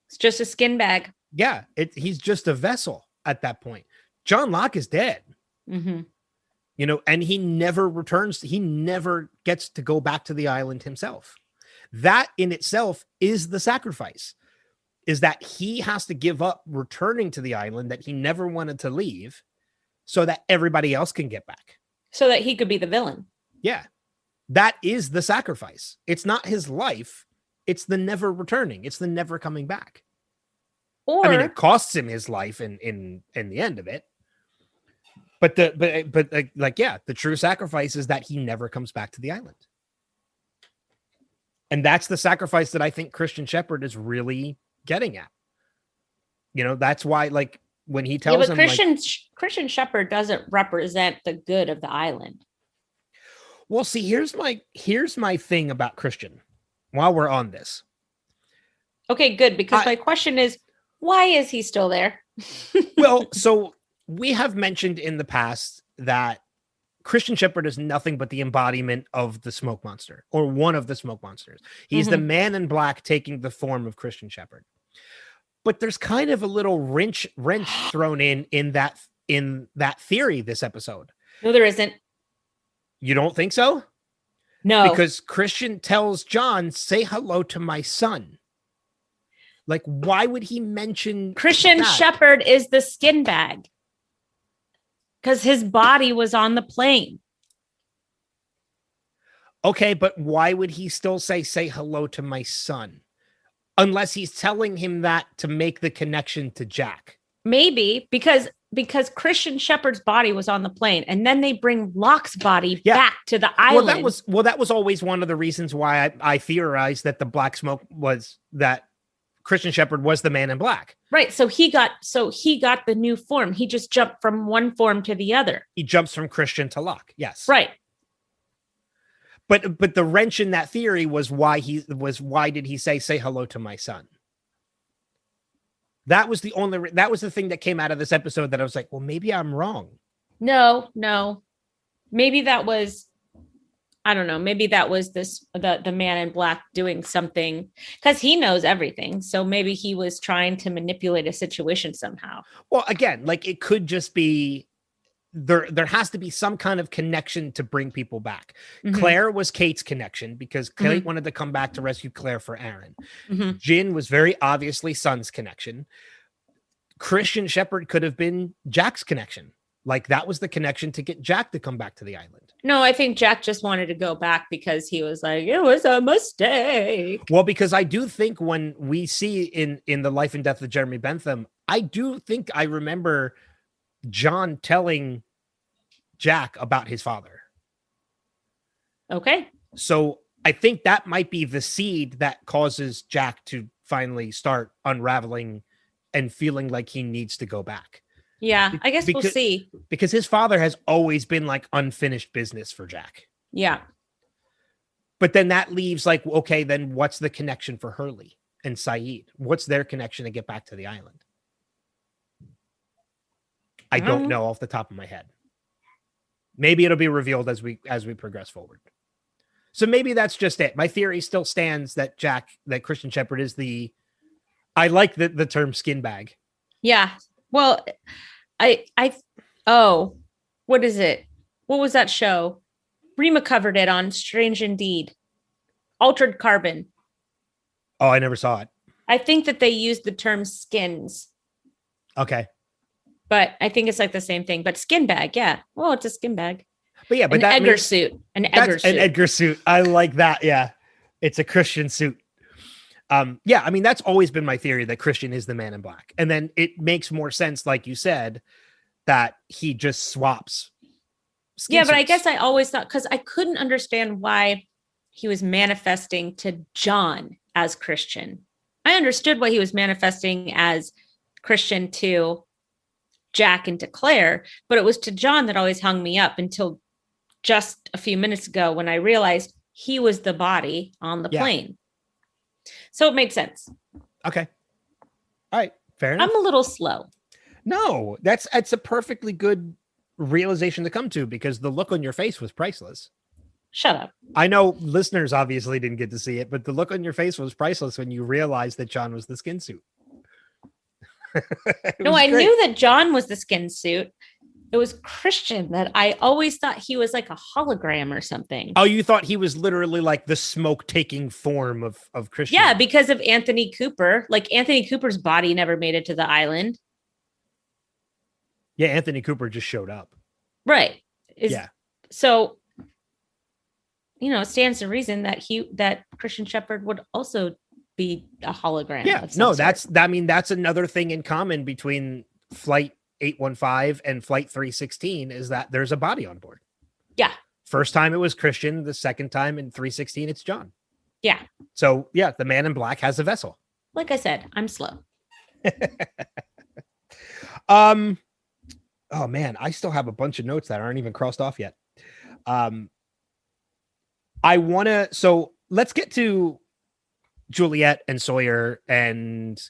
It's just a skin bag. Yeah, he's just a vessel at that point. John Locke is dead. Mm-hmm. You know, and he never returns. He never gets to go back to the island himself. That in itself is the sacrifice, is that he has to give up returning to the island that he never wanted to leave, so that everybody else can get back. So that he could be the villain. Yeah. That is the sacrifice. It's not his life. It's the never returning. It's the never coming back. Or I mean, it costs him his life in the end of it. But the true sacrifice is that he never comes back to the island. And that's the sacrifice that I think Christian Shepherd is really getting at. You know, that's why, like, when he tells him, Christian Shepherd doesn't represent the good of the island. Well, see, here's my thing about Christian while we're on this. Okay, good. Because my question is, why is he still there? Well, so we have mentioned in the past that Christian Shepherd is nothing but the embodiment of the smoke monster, or one of the smoke monsters. He's the man in black taking the form of Christian Shepherd. But there's kind of a little wrench thrown in that theory this episode. No, there isn't. You don't think so? No. Because Christian tells John, say hello to my son. Like, why would he mention Christian Shepherd is the skin bag? Because his body was on the plane. Okay, but why would he still say hello to my son? Unless he's telling him that to make the connection to Jack. Maybe because Christian Shepherd's body was on the plane, and then they bring Locke's body back to the island. That was always one of the reasons why I theorized that the black smoke was that Christian Shepherd was the man in black. Right. So he got the new form. He just jumped from one form to the other. He jumps from Christian to Locke. Yes. Right. But the wrench in that theory was why did he say hello to my son? That was the thing that came out of this episode that I was like, well, maybe I'm wrong. No. Maybe that was, I don't know. Maybe that was the man in black doing something because he knows everything. So maybe he was trying to manipulate a situation somehow. Well, again, like, it could just be there has to be some kind of connection to bring people back. Mm-hmm. Claire was Kate's connection because Kate wanted to come back to rescue Claire for Aaron. Mm-hmm. Jin was very obviously Son's connection. Christian Shepherd could have been Jack's connection. Like, that was the connection to get Jack to come back to the island. No, I think Jack just wanted to go back because he was like, it was a mistake. Well, because I do think when we see in the life and death of Jeremy Bentham, I do think I remember John telling Jack about his father. Okay. So I think that might be the seed that causes Jack to finally start unraveling and feeling like he needs to go back. Yeah, I guess we'll Because- see. Because his father has always been like unfinished business for Jack. Yeah. But then that leaves like, okay, then what's the connection for Hurley and Saeed? What's their connection to get back to the island? I don't know off the top of my head. Maybe it'll be revealed as we progress forward. So maybe that's just it. My theory still stands that Christian Shepherd is I like the term skin bag. Yeah. Well, what is it? What was that show? Rima covered it on Strange Indeed. Altered Carbon. Oh, I never saw it. I think that they used the term skins, Okay. but I think it's like the same thing. But skin bag, yeah. Well, it's a skin bag. But yeah, but An that Edgar means- suit. An That's Edgar suit. an Edgar suit. I like that. Yeah. It's a Christian suit. Yeah, I mean, that's always been my theory that Christian is the Man in Black. And then it makes more sense, like you said, that he just swaps. Yeah, but I suits. guess I always thought, because I couldn't understand why he was manifesting to John as Christian. I understood why he was manifesting as Christian to Jack and to Claire, but it was to John that always hung me up until just a few minutes ago when I realized he was the body on the plane. So it made sense. Okay. All right. Fair enough. I'm a little slow. No, it's a perfectly good realization to come to because the look on your face was priceless. Shut up. I know listeners obviously didn't get to see it, but the look on your face was priceless when you realized that John was the skin suit. No, I knew that John was the skin suit. It was Christian that I always thought he was like a hologram or something. Oh, you thought he was literally like the smoke taking form of Christian? Yeah, because of Anthony Cooper. Like Anthony Cooper's body never made it to the island. Yeah, Anthony Cooper just showed up. Right. Yeah. So, it stands to reason that Christian Shepherd would also be a hologram. Yeah. of some No, sort. that's another thing in common between Flight 815 and Flight 316 is that there's a body on board. Yeah. First time it was Christian. The second time in 316, it's John. Yeah. So yeah, the Man in Black has a vessel. Like I said, I'm slow. Oh man, I still have a bunch of notes that aren't even crossed off yet. So let's get to Juliet and Sawyer and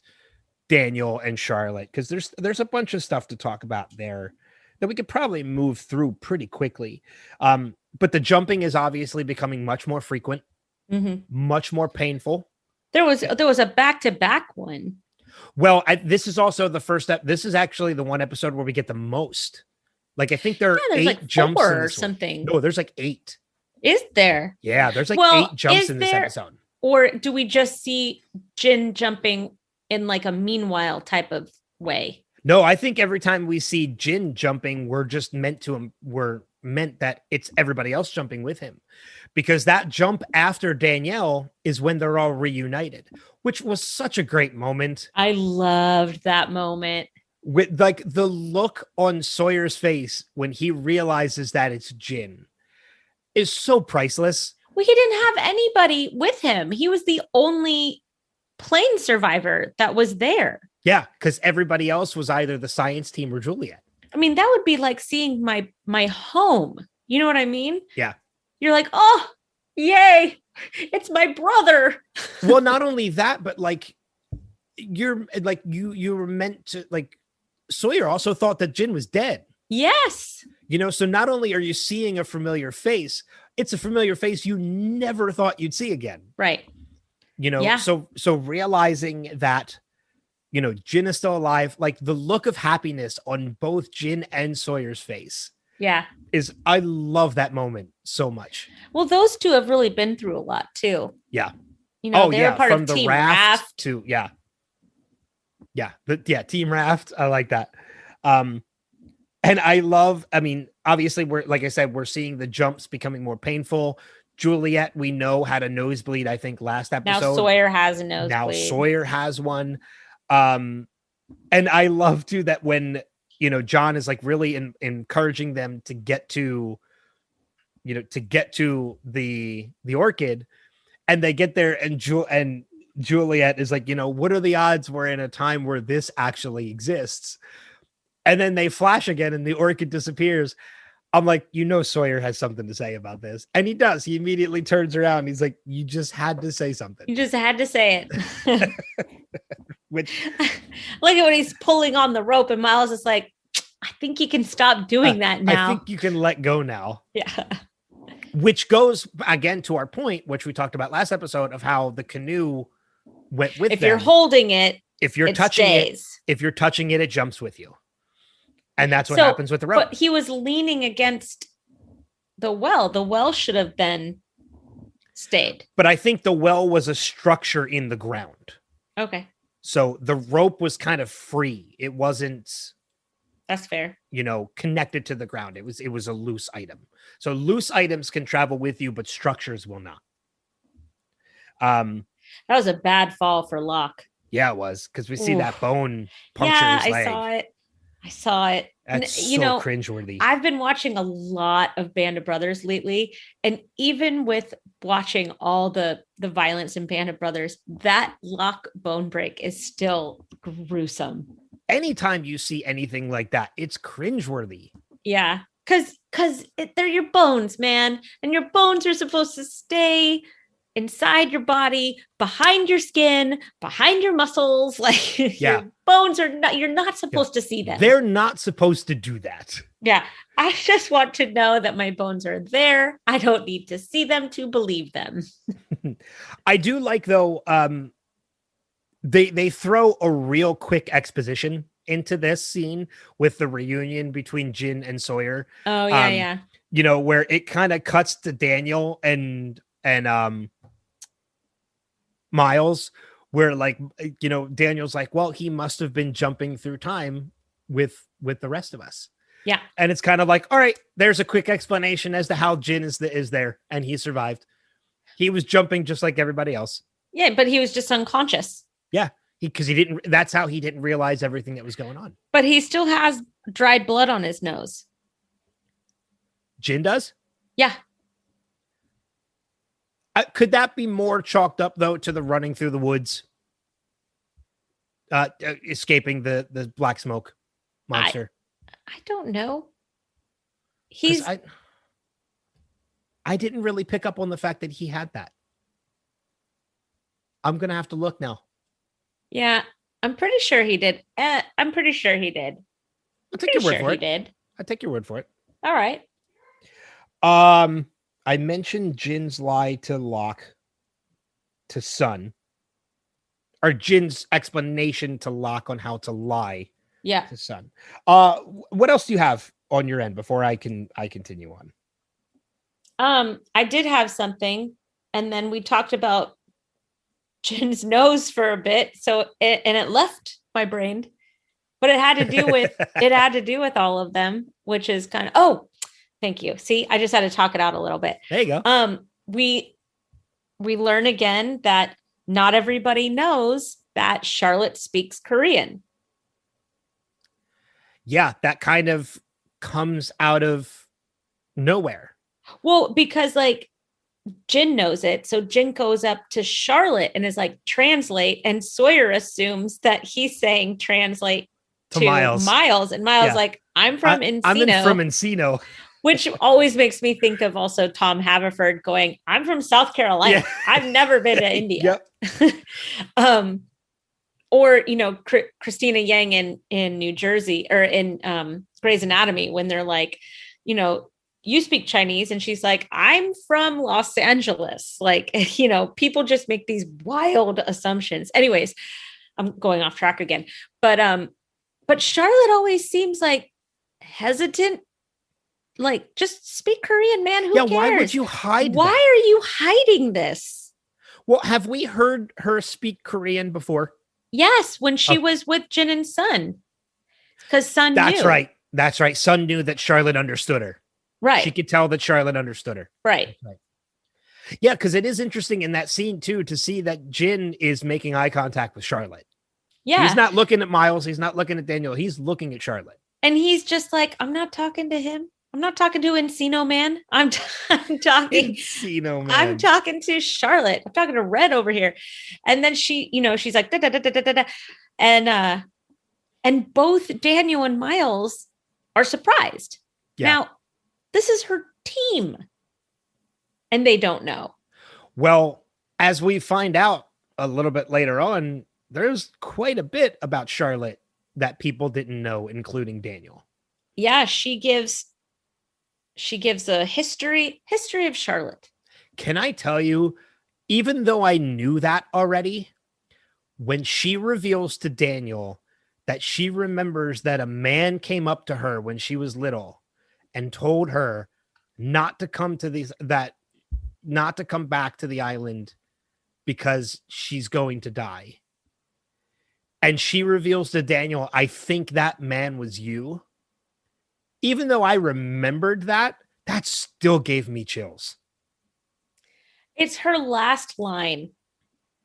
Daniel and Charlotte, because there's a bunch of stuff to talk about there that we could probably move through pretty quickly. But the jumping is obviously becoming much more frequent, much more painful. There was a back-to-back one. Well, this is also the first step. This is actually the one episode where we get the most. Like, I think there are there's 8 like jumps 4 in or this one. something. No, there's like 8. Is there? Yeah, there's like Well, 8 jumps is in this there- episode. Or do we just see Jin jumping in like a meanwhile type of way? No, I think every time we see Jin jumping, we're meant that it's everybody else jumping with him, because that jump after Danielle is when they're all reunited, which was such a great moment. I loved that moment. With like the look on Sawyer's face when he realizes that it's Jin is so priceless. Well, he didn't have anybody with him. He was the only plane survivor that was there. Yeah, because everybody else was either the science team or Juliet. I mean, that would be like seeing my home. You know what I mean? Yeah. You're like, oh, yay, it's my brother. Well, not only that, but like you were meant to, like, Sawyer also thought that Jin was dead. Yes. So not only are you seeing a familiar face, it's a familiar face you never thought you'd see again. Right. Yeah. So realizing that, Jin is still alive, like the look of happiness on both Jin and Sawyer's face. Yeah. I love that moment so much. Well, those two have really been through a lot too. Yeah. They were part from of the Team raft Raft. to Team Raft. I like that. And obviously like I said, we're seeing the jumps becoming more painful. Juliet, we know, had a nosebleed, I think, last episode. Now Sawyer has a nosebleed. Now Sawyer has one. And I love too that when, John is like really encouraging them to get to, the orchid, And they get there, and Juliet is like, what are the odds we're in a time where this actually exists? And then they flash again, and the orchid disappears. I'm like, Sawyer has something to say about this. And he does. He immediately turns around. He's like, you just had to say something. You just had to say it. Which, look at when he's pulling on the rope, and Miles is like, I think you can stop doing that now. I think you can let go now. Yeah. Which goes again to our point, which we talked about last episode, of how the canoe went with if them. you're holding it, if you're it touching stays. it, if you're touching it, it jumps with you. And that's what happens with the rope. But he was leaning against the well. The well should have then stayed. But I think the well was a structure in the ground. Okay. So the rope was kind of free. It wasn't, that's fair, connected to the ground. It was a loose item. So loose items can travel with you, but structures will not. That was a bad fall for Locke. Yeah, it was, because we see that bone puncture his leg. I saw it. That's cringeworthy. I've been watching a lot of Band of Brothers lately, and even with watching all the violence in Band of Brothers, that Locke bone break is still gruesome. Anytime you see anything like that, it's cringeworthy. Yeah, because they're your bones, man, and your bones are supposed to stay inside your body, behind your skin, behind your muscles. Like, your bones are not, you're not supposed to see them. They're not supposed to do that. Yeah. I just want to know that my bones are there. I don't need to see them to believe them. I do like, though, they throw a real quick exposition into this scene with the reunion between Jin and Sawyer. Oh, yeah, where it kind of cuts to Daniel and Miles, where Daniel's like, well, he must have been jumping through time with the rest of us. Yeah. And it's kind of like, all right, there's a quick explanation as to how Jin is there, and he survived. He was jumping just like everybody else. Yeah, but he was just unconscious. Yeah, because he didn't. That's how he didn't realize everything that was going on. But he still has dried blood on his nose. Jin does? Yeah. Could that be more chalked up, though, to the running through the woods, escaping the black smoke monster? I don't know. I didn't really pick up on the fact that he had that. I'm gonna have to look now. Yeah, I'm pretty sure he did. I'm pretty sure he did. I'll take your word for it. He did. I'll take your word for it. All right. I mentioned Jin's lie to Locke to Sun, or Jin's explanation to Locke on how to lie to Sun. What else do you have on your end before I continue on? I did have something, and then we talked about Jin's nose for a bit, it left my brain, but it had to do with all of them, which is kind of thank you. See, I just had to talk it out a little bit. There you go. We learn again that not everybody knows that Charlotte speaks Korean. Yeah, that kind of comes out of nowhere. Well, because Jin knows it. So Jin goes up to Charlotte and is like, translate. And Sawyer assumes that he's saying translate to Miles. And Miles like, I'm from Encino. I'm from Encino. Which always makes me think of also Tom Haverford going, I'm from South Carolina. Yeah. I've never been to India. Yep. Or, Christina Yang in New Jersey, or in Grey's Anatomy, when they're like, you speak Chinese. And she's like, I'm from Los Angeles. People just make these wild assumptions. Anyways, I'm going off track again. But Charlotte always seems hesitant. Just speak Korean, man. Who cares? Why would you hide Why are you hiding this? Well, have we heard her speak Korean before? Yes, when she was with Jin and Sun. Because Sun knew. That's right. Sun knew that Charlotte understood her. Right. She could tell that Charlotte understood her. Right. Yeah, because it is interesting in that scene, too, to see that Jin is making eye contact with Charlotte. Yeah. He's not looking at Miles. He's not looking at Daniel. He's looking at Charlotte. And he's just like, I'm not talking to him. I'm not talking to Encino Man. I'm talking. Encino Man. I'm talking to Charlotte. I'm talking to Red over here. And then she, she's like, da, da, da, da, da, da. And both Daniel and Miles are surprised. Yeah. Now, this is her team. And they don't know. Well, as we find out a little bit later on, there's quite a bit about Charlotte that people didn't know, including Daniel. Yeah, she gives a history of Charlotte. Can I tell you, even though I knew that already, when she reveals to Daniel that she remembers that a man came up to her when she was little and told her not to come back to the island because she's going to die. And she reveals to Daniel, I think that man was you. Even though I remembered that still gave me chills. It's her last line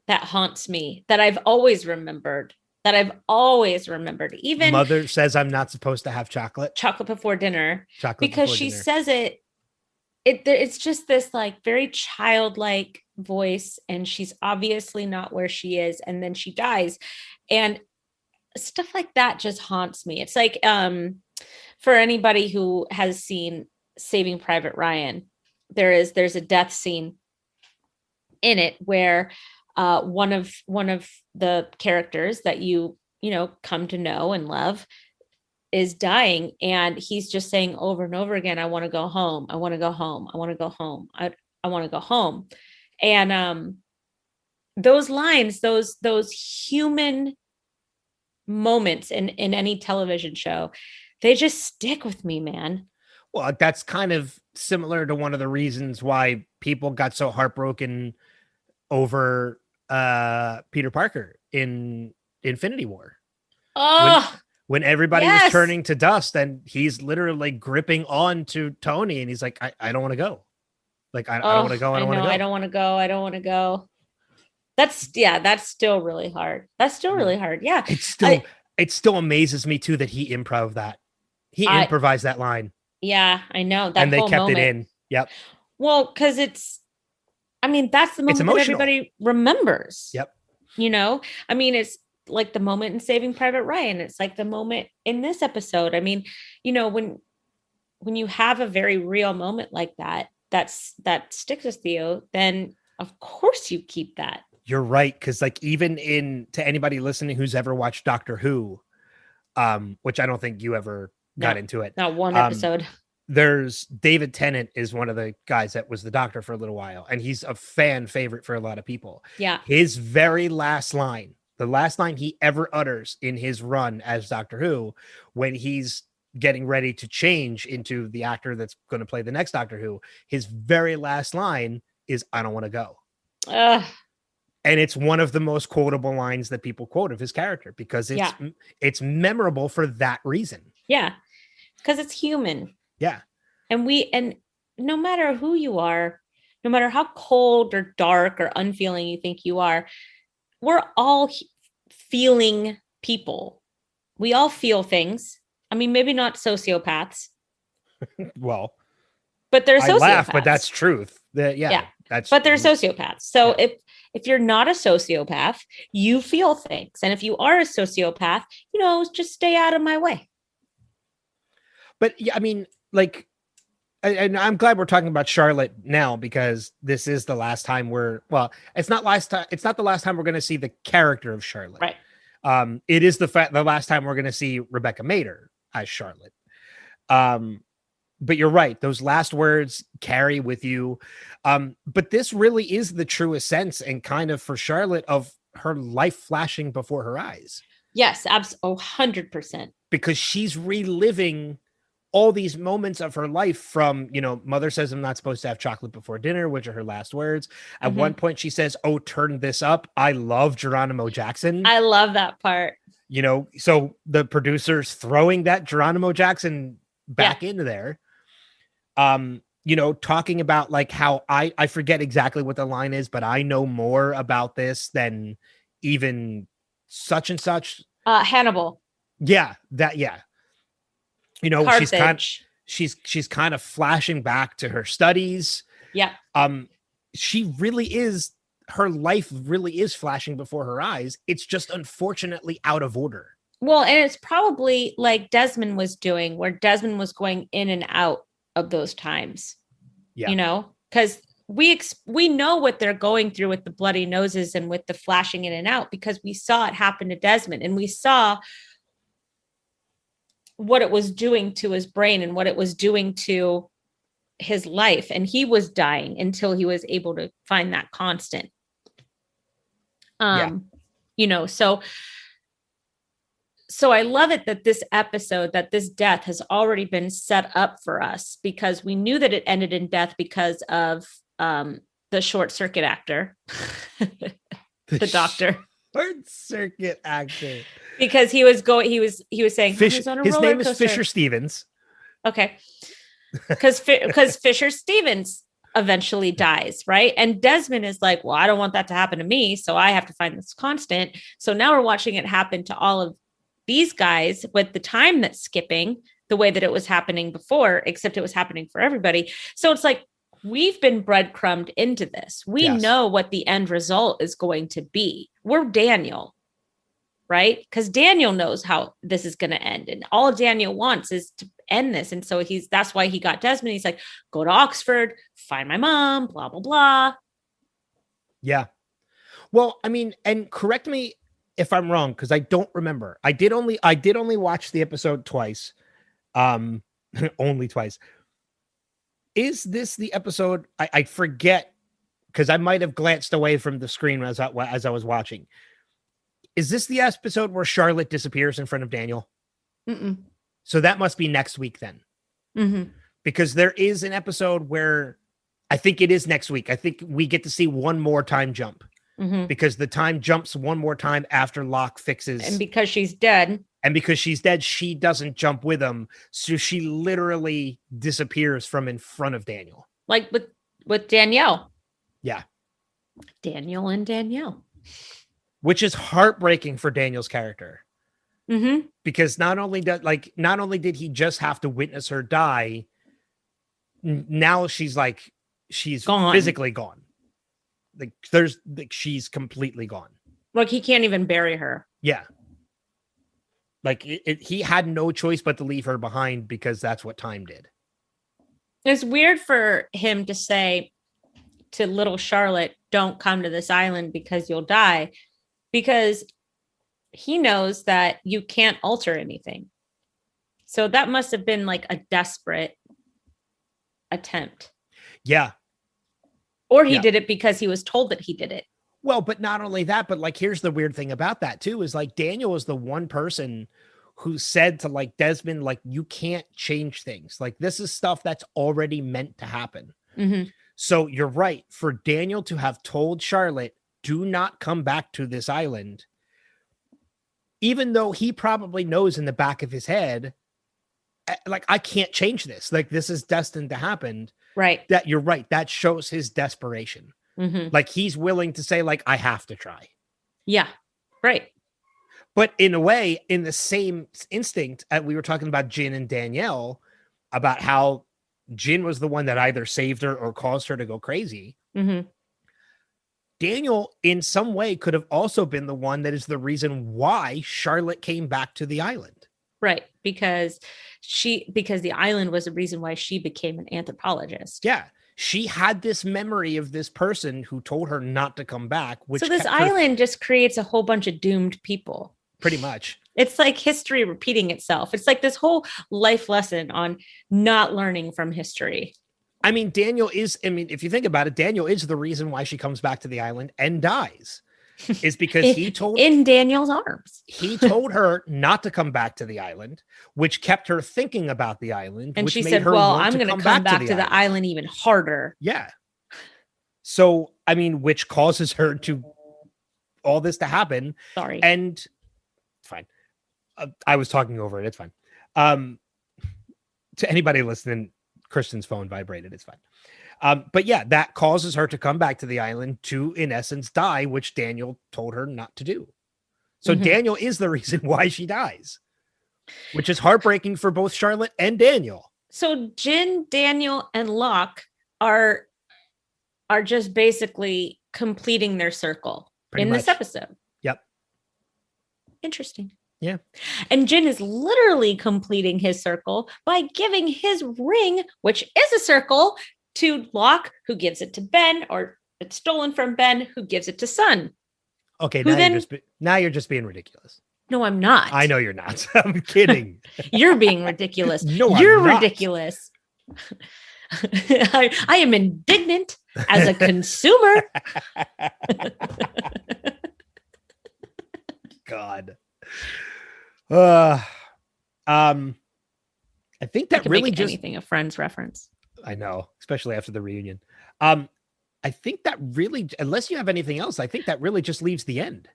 that haunts me, that I've always remembered. Even Mother says I'm not supposed to have chocolate before dinner. Because she says it's just this like very childlike voice, and she's obviously not where she is, and then she dies, and stuff like that just haunts me. It's like for anybody who has seen Saving Private Ryan, there's a death scene in it where one of the characters that you come to know and love is dying, and he's just saying over and over again, I want to go home. I want to go home. I want to go home. I want to go home. And those lines, those human moments in any television show, they just stick with me, man. Well, that's kind of similar to one of the reasons why people got so heartbroken over Peter Parker in Infinity War. Oh, when everybody was turning to dust, and he's literally gripping on to Tony, and he's like, I don't want to go. Like, I don't want to go. I don't want to go. I don't want to go. I don't want to go. That's still really hard. Yeah. It still amazes me too that he improv that. He improvised that line. Yeah, I know. And they kept it in. Yep. Well, because that's the moment that everybody remembers. Yep. It's like the moment in Saving Private Ryan. It's like the moment in this episode. When you have a very real moment like that sticks with you, then of course you keep that. You're right. Cause like even to anybody listening who's ever watched Doctor Who, which I don't think you ever got into it. Not one episode. There's David Tennant is one of the guys that was the Doctor for a little while, and he's a fan favorite for a lot of people. Yeah. His very last line, the last line he ever utters in his run as Doctor Who, when he's getting ready to change into the actor that's going to play the next Doctor Who, his very last line is, I don't want to go. And it's one of the most quotable lines that people quote of his character, because it's memorable for that reason. Yeah. Because it's human. Yeah. And no matter who you are, no matter how cold or dark or unfeeling you think you are, we're all feeling people. We all feel things. I mean, maybe not sociopaths. Well, but they're sociopaths. I laugh, but that's truth. But they're sociopaths. So if you're not a sociopath, you feel things. And if you are a sociopath, just stay out of my way. But yeah, I mean, like, and I'm glad we're talking about Charlotte now, because this is the last time it's not the last time we're going to see the character of Charlotte. Right. It is the last time we're going to see Rebecca Mader as Charlotte. But you're right. Those last words carry with you. But this really is the truest sense, and kind of for Charlotte, of her life flashing before her eyes. Yes, absolutely. 100%. Because she's reliving all these moments of her life from, mother says I'm not supposed to have chocolate before dinner, which are her last words. At one point she says, oh, turn this up. I love Geronimo Jackson. I love that part. So the producer's throwing that Geronimo Jackson back into there. Talking about like how I forget exactly what the line is, but I know more about this than even such and such. Hannibal. Yeah. Carthage. she's kind of flashing back to her studies. Yeah. She really is, her life really is flashing before her eyes. It's just unfortunately out of order. Well, and it's probably like Desmond was doing, where Desmond was going in and out of those times. Yeah. You know, because we know what they're going through with the bloody noses and with the flashing in and out, because we saw it happen to Desmond, and we saw what it was doing to his brain and what it was doing to his life. And he was dying until he was able to find that constant. You know, so I love it that this episode, that this death has already been set up for us, because we knew that it ended in death because of the short circuit actor, the doctor. Short circuit actor. Because he was saying his name is Fisher Stevens. Okay. Because Fisher Stevens eventually dies, right? And Desmond is like, well, I don't want that to happen to me, so I have to find this constant. So now we're watching it happen to all of these guys with the time that's skipping the way that it was happening before, except it was happening for everybody. So it's like, we've been breadcrumbed into this. We know what the end result is going to be. We're Daniel, right? Because Daniel knows how this is going to end. And all Daniel wants is to end this. And so that's why he got Desmond. He's like, go to Oxford, find my mom, blah, blah, blah. Yeah. Well, I mean, and correct me if I'm wrong, because I don't remember. I did only watch the episode twice. Only twice. Is this the episode? I forget, because I might have glanced away from the screen as I was watching. Is this the episode where Charlotte disappears in front of Daniel? Mm-mm. So that must be next week then. Mm-hmm. Because there is an episode where I think it is next week. I think we get to see one more time jump. Mm-hmm. Because the time jumps one more time after Locke fixes. And because she's dead. And because she's dead, she doesn't jump with him. So she literally disappears from in front of Daniel. Like with Danielle. Yeah. Daniel and Danielle. Which is heartbreaking for Daniel's character. Mm-hmm. Because not only did he just have to witness her die, now she's gone. Physically gone. She's completely gone. Like, he can't even bury her. Yeah. Like he had no choice but to leave her behind, because that's what time did. It's weird for him to say to little Charlotte, don't come to this island because you'll die, because he knows that you can't alter anything. So that must have been like a desperate attempt. Yeah. Or he did it because he was told that he did it. Well, but not only that, but like, here's the weird thing about that too, is like Daniel is the one person who said to like Desmond, like, you can't change things. Like, this is stuff that's already meant to happen. Mm-hmm. So you're right. For Daniel to have told Charlotte, do not come back to this island, even though he probably knows in the back of his head, like, I can't change this. Like, this is destined to happen. Right. That you're right. That shows his desperation. Mm-hmm. Like, he's willing to say, like, I have to try. Yeah. Right. But in a way, in the same instinct, we were talking about Jin and Danielle, about how Jin was the one that either saved her or caused her to go crazy. Mm-hmm. Daniel, in some way, could have also been the one that is the reason why Charlotte came back to the island. Right. Because the island was the reason why she became an anthropologist. Yeah. She had this memory of this person who told her not to come back. So this island just creates a whole bunch of doomed people. Pretty much. It's like history repeating itself. It's like this whole life lesson on not learning from history. I mean, if you think about it, Daniel is the reason why she comes back to the island and dies. Is because in Daniel's arms. He told her not to come back to the island, which kept her thinking about the island. And which she made said, her well, want I'm going to come back to the island even harder. Yeah. So, I mean, which causes her to all this to happen. Sorry. And fine. I was talking over it. It's fine. To anybody listening, Kristen's phone vibrated. It's fine. But yeah, that causes her to come back to the island to, in essence, die, which Daniel told her not to do. So Daniel is the reason why she dies, which is heartbreaking for both Charlotte and Daniel. So Jin, Daniel, and Locke are just basically completing their circle Pretty in much. this episode. Yep. Interesting. Yeah. And Jin is literally completing his circle by giving his ring, which is a circle, to Locke, who gives it to Ben, or it's stolen from Ben, who gives it to Sun. Okay, Who now you're just being ridiculous. No, I'm not. I know you're not. I'm kidding. You're being ridiculous. No, you're I'm not. ridiculous. I am indignant as a consumer. God. I think that I can really make just anything a Friends reference. I know, especially after the reunion. I think that really, unless you have anything else, I think that really just leaves the end.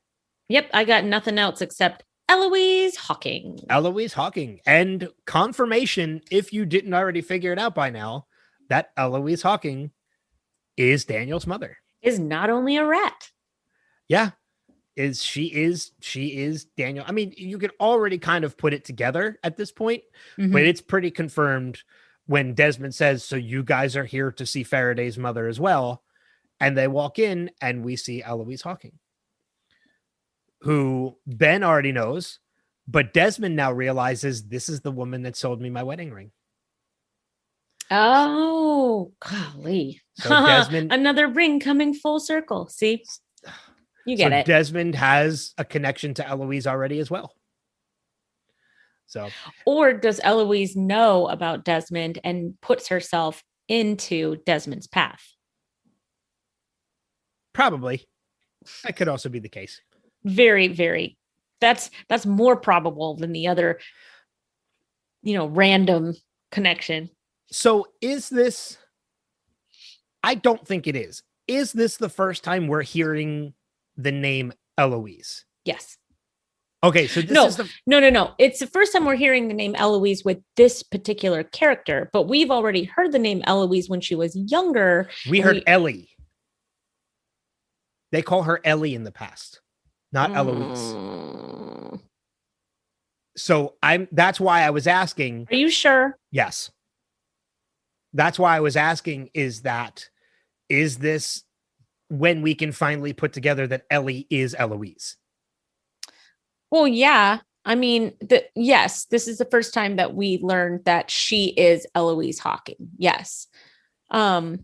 Yep, I got nothing else except Eloise Hawking. Eloise Hawking, and confirmation, if you didn't already figure it out by now, that Eloise Hawking is Daniel's mother. Is not only a rat. Yeah. She is Daniel. I mean, you could already kind of put it together at this point, but it's pretty confirmed when Desmond says, so you guys are here to see Faraday's mother as well. And they walk in and we see Eloise Hawking, who Ben already knows, but Desmond now realizes this is the woman that sold me my wedding ring. Oh, golly. So Desmond, another ring coming full circle. See? You get it. Desmond has a connection to Eloise already as well. So, or does Eloise know about Desmond and puts herself into Desmond's path? Probably. That could also be the case. Very, very. That's more probable than the other, random connection. So is this, I don't think it is. Is this the first time we're hearing the name Eloise? Yes. Okay, so this is No. It's the first time we're hearing the name Eloise with this particular character, but we've already heard the name Eloise when she was younger. We heard Ellie. They call her Ellie in the past, not Eloise. So that's why I was asking. Are you sure? Yes. That's why I was asking, is this when we can finally put together that Ellie is Eloise? Well, yeah. I mean, yes, this is the first time that we learned that she is Eloise Hawking. Yes. Because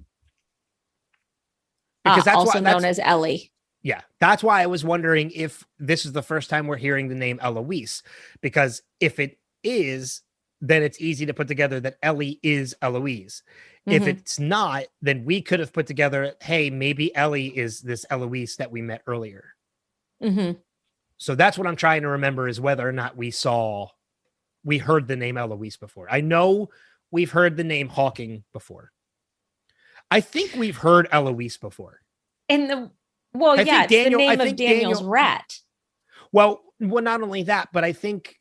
that's also known as Ellie. Yeah, that's why I was wondering if this is the first time we're hearing the name Eloise, because if it is, then it's easy to put together that Ellie is Eloise. If it's not, then we could have put together, hey, maybe Ellie is this Eloise that we met earlier. So that's what I'm trying to remember, is whether or not we heard the name Eloise before. I know we've heard the name Hawking before. I think we've heard Eloise before. It's the name of Daniel's rat. Well, not only that, but I think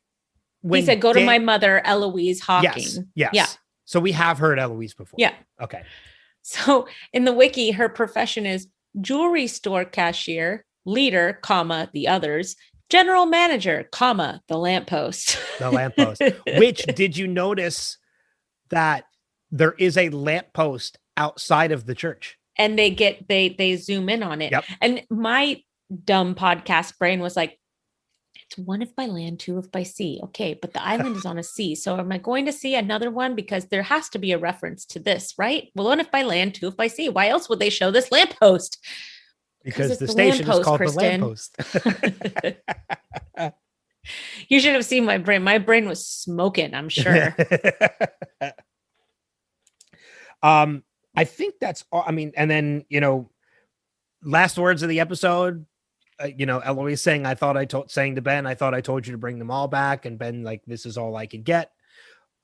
when he said, go to my mother, Eloise Hawking. Yes. Yeah. So we have heard Eloise before. Yeah. Okay. So in the wiki, her profession is jewelry store cashier, leader, the others, general manager, the lamppost. The lamppost. Which, did you notice that there is a lamppost outside of the church? And they zoom in on it. Yep. And my dumb podcast brain was like, it's one if by land, two if by sea. Okay, but the island is on a sea. So am I going to see another one? Because there has to be a reference to this, right? Well, one if by land, two if by sea. Why else would they show this lamppost? Because the station is called Kristin. The lamppost. You should have seen my brain. My brain was smoking, I'm sure. I think that's all. I mean, and then, last words of the episode, Eloise saying, saying to Ben, I thought I told you to bring them all back. And Ben, like, this is all I could get.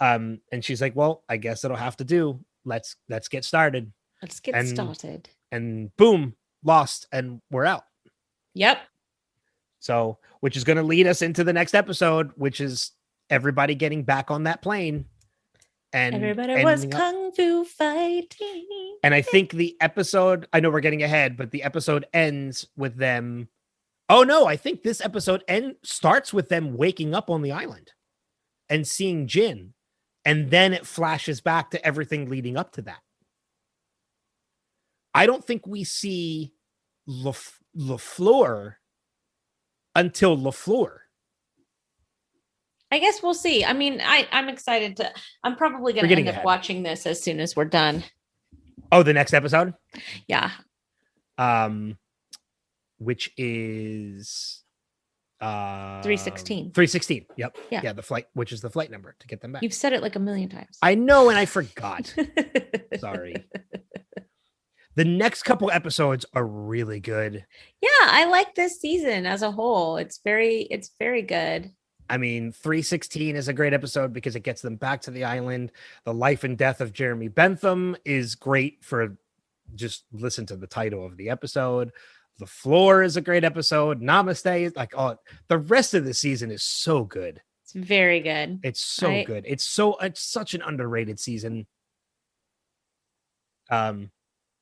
And she's like, well, I guess it'll have to do. Let's get started. Let's get started. And boom, lost. And we're out. Yep. So, which is going to lead us into the next episode, which is everybody getting back on that plane. And everybody was kung fu fighting. And I think the episode, I know we're getting ahead, but the episode ends with them. Oh no, I think this episode starts with them waking up on the island and seeing Jin And then it flashes back to everything leading up to that. I don't think we see LaFleur until LaFleur. I guess we'll see. I mean, I'm excited to. I'm probably going to end up watching this as soon as we're done. Oh, the next episode? Yeah. Which is 316. 316. Yep. Yeah. Yeah, the flight, which is the flight number to get them back. You've said it like a million times. I know, and I forgot. Sorry. The next couple episodes are really good. Yeah, I like this season as a whole. It's very good. I mean, 316 is a great episode because it gets them back to the island. The life and death of Jeremy Bentham is great for just listen to the title of the episode. The Floor is a great episode. Namaste is like, oh, the rest of the season is so good. It's very good. It's so good. It's such an underrated season. But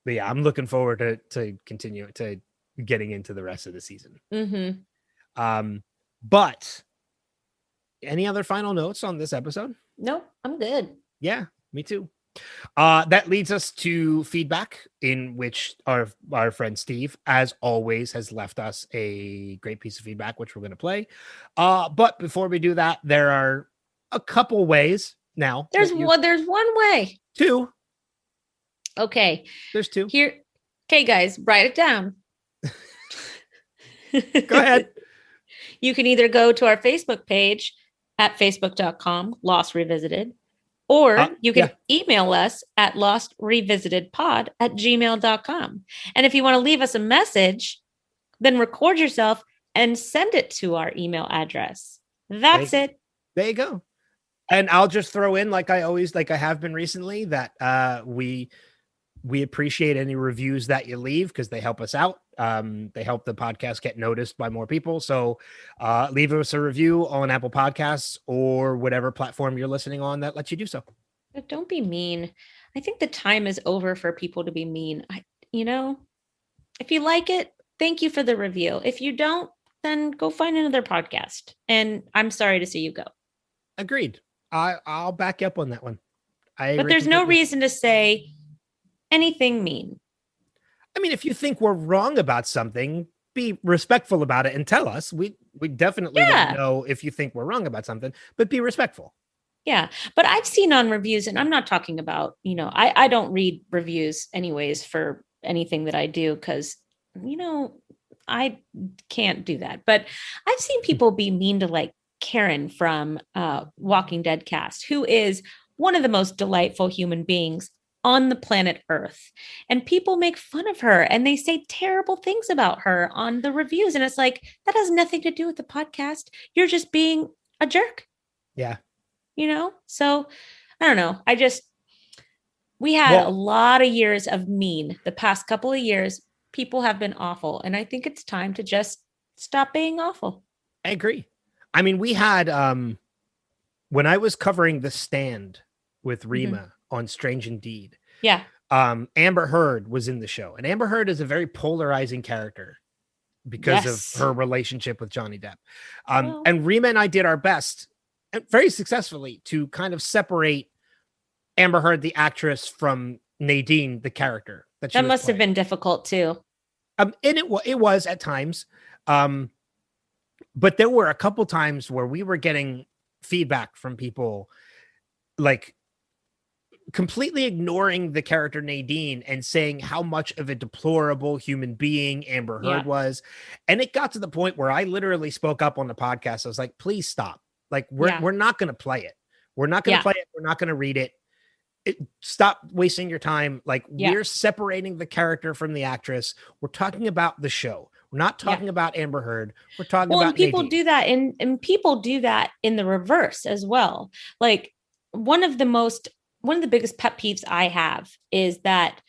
yeah, I'm looking forward to continue to getting into the rest of the season. Mm-hmm. But any other final notes on this episode? Nope, I'm good. Yeah, me too. That leads us to feedback, in which our friend Steve, as always, has left us a great piece of feedback, which we're going to play. But before we do that, there are a couple ways now. There's one way. Two. Okay. There's two. Here. Okay, guys, write it down. Go ahead. You can either go to our Facebook page at facebook.com, Lost Revisited, or you can email us at lostrevisitedpod@gmail.com. And if you want to leave us a message, then record yourself and send it to our email address. That's it. There you go. And I'll just throw in, like I have been recently, that we appreciate any reviews that you leave because they help us out. They help the podcast get noticed by more people. So leave us a review on Apple Podcasts or whatever platform you're listening on that lets you do so. But don't be mean. I think the time is over for people to be mean. If you like it, thank you for the review. If you don't, then go find another podcast. And I'm sorry to see you go. Agreed. I'll back you up on that one. But there's no reason to say anything mean. I mean, if you think we're wrong about something, be respectful about it and tell us. We definitely want to know if you think we're wrong about something, but be respectful. Yeah. But I've seen on reviews, and I'm not talking about, I don't read reviews anyways for anything that I do because, I can't do that. But I've seen people be mean to like Karen from Walking Dead cast, who is one of the most delightful human beings on the planet Earth. And people make fun of her and they say terrible things about her on the reviews. And it's like, that has nothing to do with the podcast. You're just being a jerk. Yeah. So I don't know. We had a lot of years of mean. The past couple of years, people have been awful. And I think it's time to just stop being awful. I agree. I mean, we had, when I was covering The Stand with Rima on Strange Indeed. Yeah. Amber Heard was in the show, and Amber Heard is a very polarizing character because of her relationship with Johnny Depp. And Rima and I did our best, and very successfully, to kind of separate Amber Heard, the actress, from Nadine, the character. That must have been difficult too. And it was at times. But there were a couple times where we were getting feedback from people like completely ignoring the character Nadine and saying how much of a deplorable human being Amber Heard was. And it got to the point where I literally spoke up on the podcast. I was like, please stop. Like, we're not going to play it. We're not going to play it. We're not going to read it. Stop wasting your time. Like, we're separating the character from the actress. We're talking about the show. We're not talking about Amber Heard. We're talking about and people Nadine. do that, and people do that in the reverse as well. Like, one of the biggest pet peeves I have is that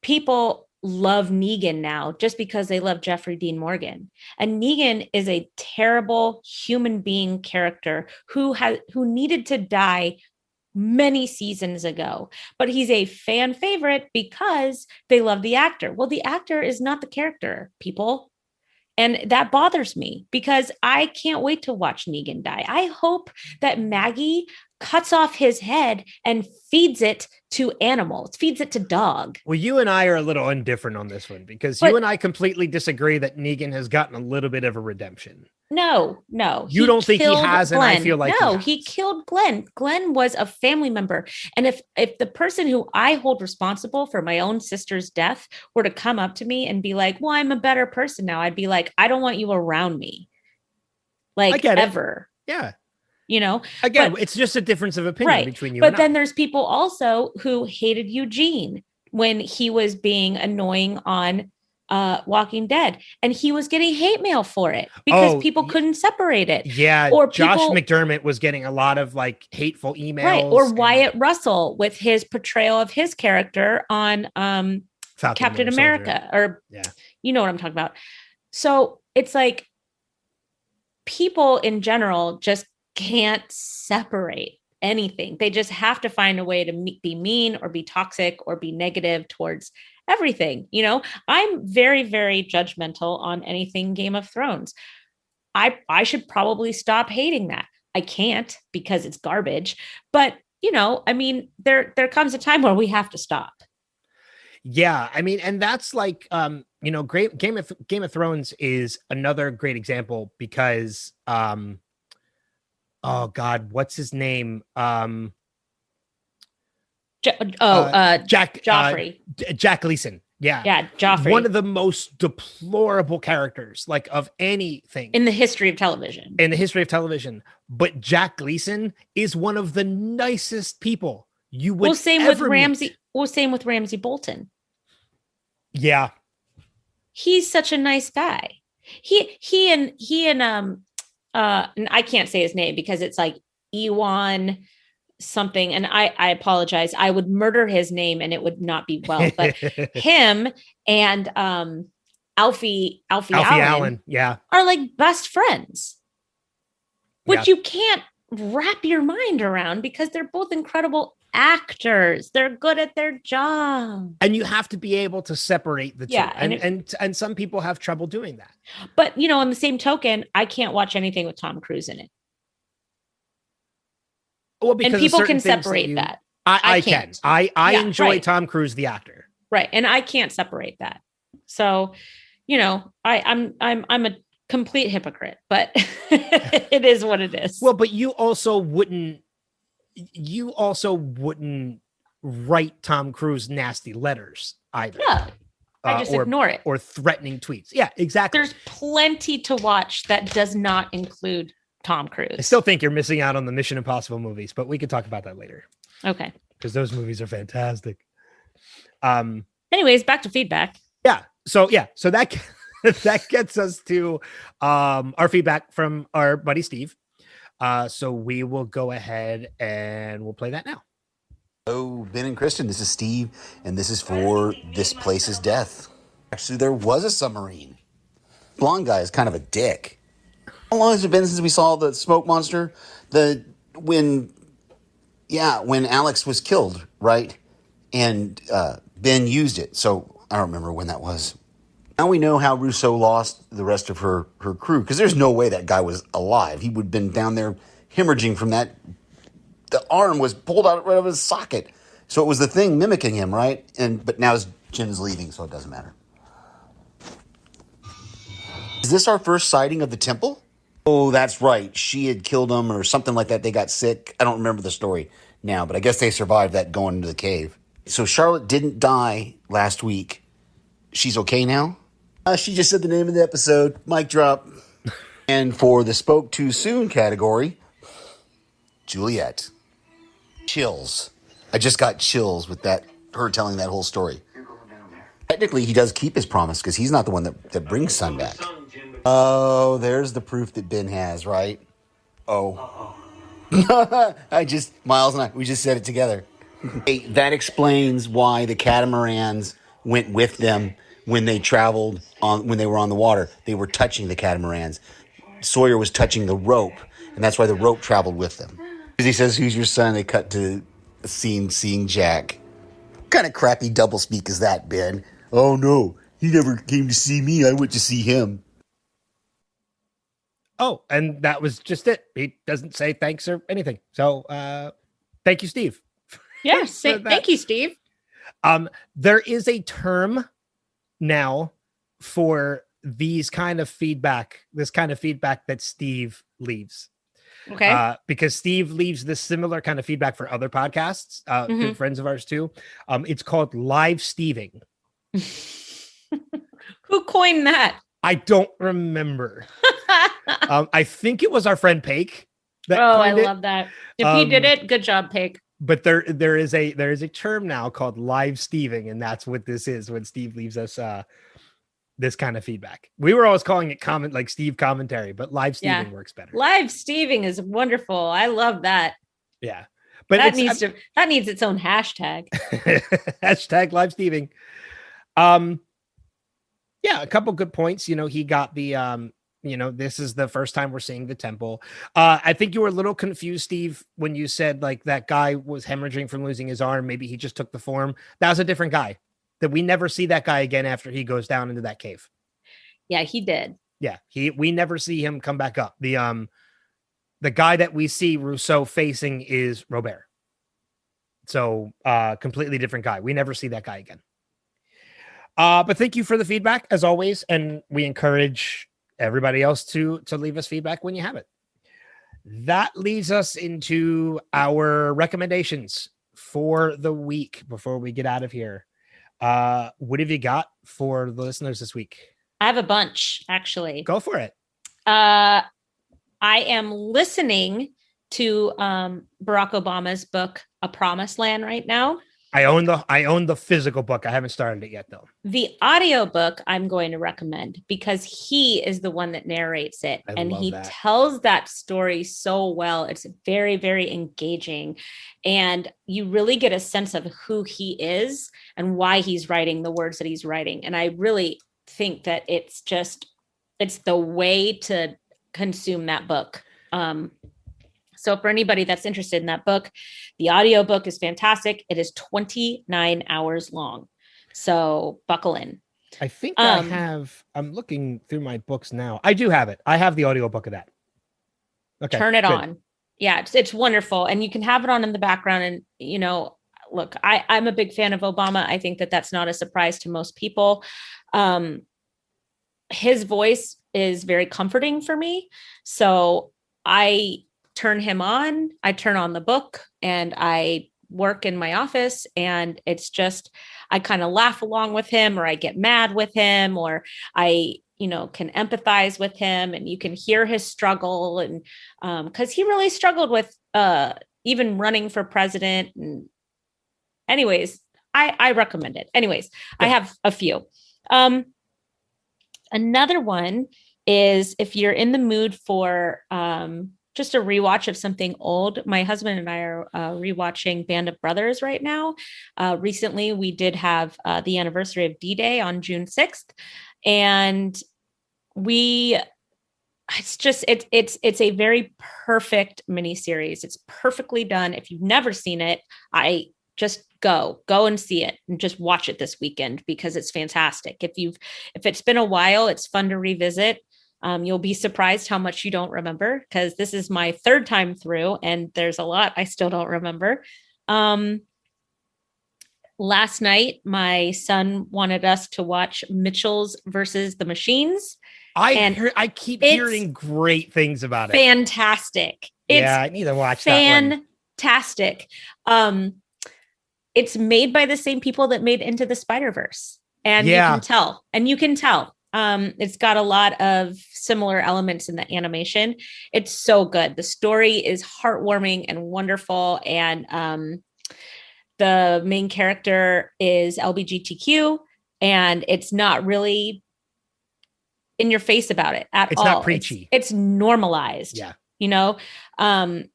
people love Negan now just because they love Jeffrey Dean Morgan. And Negan is a terrible human being character who needed to die many seasons ago, but he's a fan favorite because they love the actor. Well, the actor is not the character, people. And that bothers me because I can't wait to watch Negan die. I hope that Maggie cuts off his head and feeds it to animals, feeds it to dog. Well, you and I are a little indifferent on this one because But- you and I completely disagree that Negan has gotten a little bit of a redemption. No. You He don't think he killed has, and I Glenn. feel like no, he he has. killed Glenn. Glenn was a family member. And if the person who I hold responsible for my own sister's death were to come up to me and be like, well, I'm a better person now, I'd be like, I don't want you around me. I Like get it. ever. Yeah. You know, Again, But- it's just a difference of opinion right. between you But and then I. there's people also who hated Eugene when he was being annoying on Walking Dead, and he was getting hate mail for it because Oh, people couldn't separate it. Yeah, Or Josh people- McDermott was getting a lot of like hateful emails. Right. Or and Wyatt Russell with his portrayal of his character on Falcon Captain Winter America, or Yeah. you know what I'm talking about. So it's like people in general just can't separate anything. They just have to find a way to be mean or be toxic or be negative towards everything. You know, I'm very, very judgmental on anything Game of Thrones. I should probably stop hating that. I can't because it's garbage. But, you know, I mean, there comes a time where we have to stop. Yeah, I mean, and that's like you know, great Game of Thrones is another great example because oh God, what's his name? Jack Joffrey. Jack Gleason. Yeah. Yeah, Joffrey. One of the most deplorable characters, like of anything in the history of television. in the history of television. But Jack Gleason is one of the nicest people you would same ever with Ramsey. meet. Well, same with Ramsey Bolton. Yeah. He's such a nice guy. He and and I can't say his name because it's like Ewan something, and I apologize. I would murder his name and it would not be well. But him and Alfie Allen Yeah. are like best friends, which Yeah. you can't wrap your mind around because they're both incredible actors. They're good at their job. And you have to be able to separate the two. Yeah, And some people have trouble doing that. But, you know, on the same token, I can't watch anything with Tom Cruise in it. Well, because And of people certain can things separate you- that. I can. can't. I Yeah, enjoy right. Tom Cruise, the actor. Right. And I can't separate that. So, you know, I'm a complete hypocrite, but it is what it is. Well, but you also wouldn't write Tom Cruise nasty letters either. Yeah. I just or ignore it. or threatening tweets. Yeah, exactly. There's plenty to watch that does not include Tom Cruise. I still think you're missing out on the Mission Impossible movies, but we could talk about that later Okay. because those movies are fantastic. Anyways, back to feedback. So that that gets us to our feedback from our buddy Steve. So we will go ahead and we'll play that now. Hello, Ben and Kristin. This is Steve, and this is for This Place is Death. Actually, there was a submarine. Blonde guy is kind of a dick. How long has it been since we saw the smoke monster? When Alex was killed, right? And Ben used it. So I don't remember when that was. Now we know how Rousseau lost the rest of her crew, because there's no way that guy was alive. He would have been down there hemorrhaging from that. The arm was pulled out right of his socket. So it was the thing mimicking him, right? But now Jen's leaving, so it doesn't matter. Is this our first sighting of the temple? Oh, that's right. She had killed him or something like that. They got sick. I don't remember the story now, but I guess they survived that going into the cave. So Charlotte didn't die last week. She's okay now? She just said the name of the episode. Mic drop. And for the spoke too soon category, Juliet. Chills. I just got chills with her telling that whole story. Technically, he does keep his promise because he's not the one that brings Sun back. Oh, there's the proof that Ben has, right? Oh. Miles and I, we just said it together. Hey, that explains why the catamarans went with them when they traveled when they were on the water. They were touching the catamarans. Sawyer was touching the rope, and that's why the rope traveled with them. Because he says, "Who's your son?" They cut to a scene seeing Jack. What kind of crappy doublespeak is that, Ben? Oh, no. He never came to see me. I went to see him. Oh, and that was just it. He doesn't say thanks or anything. So thank you, Steve. Yes. for that. Thank you, Steve. There is a term now for this kind of feedback that Steve leaves. Okay. Because Steve leaves this similar kind of feedback for other podcasts, good friends of ours too. It's called live Steving. Who coined that? I don't remember. I think it was our friend Paik. I love that. If he did it, good job, Paik. But there is a term now called live Steving, and that's what this is when Steve leaves us this kind of feedback. We were always calling it like Steve commentary, but live Steving works better. Live Steving is wonderful. I love that. Yeah. But that needs its own hashtag. Hashtag live Steving. Yeah, a couple good points. He got the this is the first time we're seeing the temple. I think you were a little confused, Steve, when you said like that guy was hemorrhaging from losing his arm. Maybe he just took the form. That was a different guy. That we never see that guy again after he goes down into that cave. Yeah, he did. Yeah, we never see him come back up. The guy that we see Rousseau facing is Robert. So completely different guy. We never see that guy again. But thank you for the feedback as always, and we encourage everybody else to leave us feedback when you have it. That leads us into our recommendations for the week before we get out of here. What have you got for the listeners this week? I have a bunch, actually. Go for it. I am listening to Barack Obama's book, A Promised Land, right now. I own the physical book. I haven't started it yet, though. The audiobook I'm going to recommend because he is the one that narrates it. And he tells that story so well. It's very, very engaging. And you really get a sense of who he is and why he's writing the words that he's writing. And I really think that it's the way to consume that book. So for anybody that's interested in that book, the audiobook is fantastic. It is 29 hours long. So buckle in. I think I'm looking through my books now. I do have it. I have the audiobook of that. Okay. Turn it on. Yeah, it's wonderful. And you can have it on in the background. And, look, I'm a big fan of Obama. I think that that's not a surprise to most people. His voice is very comforting for me. So I turn him on, I turn on the book, and I work in my office, and it's just, I kind of laugh along with him, or I get mad with him, or I, can empathize with him, and you can hear his struggle. And because he really struggled with even running for president. And anyways, I recommend it. Anyways, yeah. I have a few. Another one is if you're in the mood for just a rewatch of something old. My husband and I are rewatching Band of Brothers right now. Recently, we did have the anniversary of D-Day on June 6th. And it's a very perfect miniseries. It's perfectly done. If you've never seen it, I just go and see it and just watch it this weekend because it's fantastic. If it's been a while, it's fun to revisit. You'll be surprised how much you don't remember because this is my third time through and there's a lot I still don't remember. Last night, my son wanted us to watch Mitchell's versus the Machines. I keep hearing great things about it. Fantastic. I need to watch that one. Fantastic. It's made by the same people that made Into the Spider-Verse. And you can tell. It's got a lot of similar elements in the animation. It's so good. The story is heartwarming and wonderful. And the main character is LGBTQ, and it's not really in your face about it at all. It's not preachy. It's normalized. Yeah. And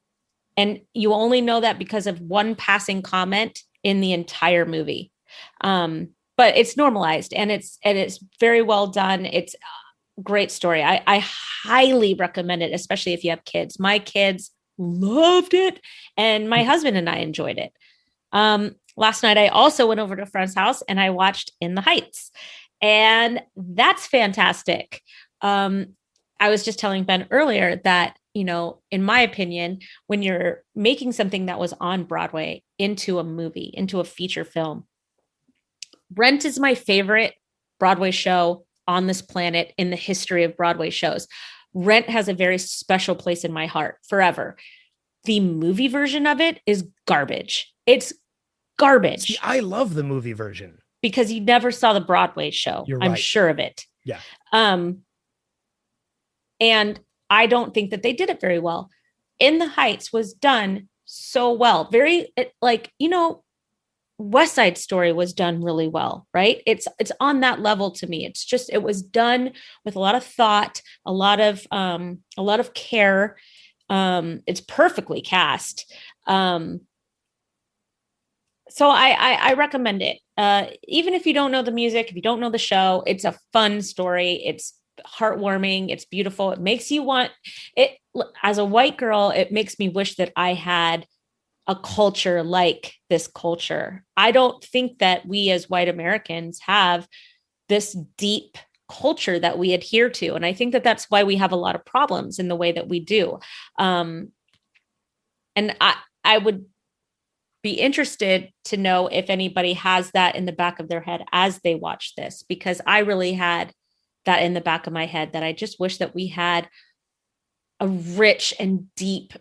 you only know that because of one passing comment in the entire movie. But it's normalized and it's very well done. It's a great story. I highly recommend it, especially if you have kids. My kids loved it and my husband and I enjoyed it. Last night, I also went over to a friend's house and I watched In the Heights, and that's fantastic. I was just telling Ben earlier that, you know, in my opinion, when you're making something that was on Broadway into a movie, into a feature film, Rent is my favorite Broadway show on this planet in the history of Broadway shows. Rent has a very special place in my heart forever. The movie version of it is garbage. It's garbage. See, I love the movie version. Because you never saw the Broadway show. You're I'm right. sure of it. Yeah. And I don't think that they did it very well. In the Heights was done so well. Very like, you know, West Side Story was done really well, right? It's on that level to me. It's just, it was done with a lot of thought, a lot of care. It's perfectly cast. So I recommend it. Even if you don't know the music, if you don't know the show, it's a fun story. It's heartwarming. It's beautiful. It makes you want it. As a white girl, it makes me wish that I had a culture like this culture. I don't think that we as white Americans have this deep culture that we adhere to. And I think that that's why we have a lot of problems in the way that we do. And I would be interested to know if anybody has that in the back of their head as they watch this, because I really had that in the back of my head, that I just wish that we had a rich and deep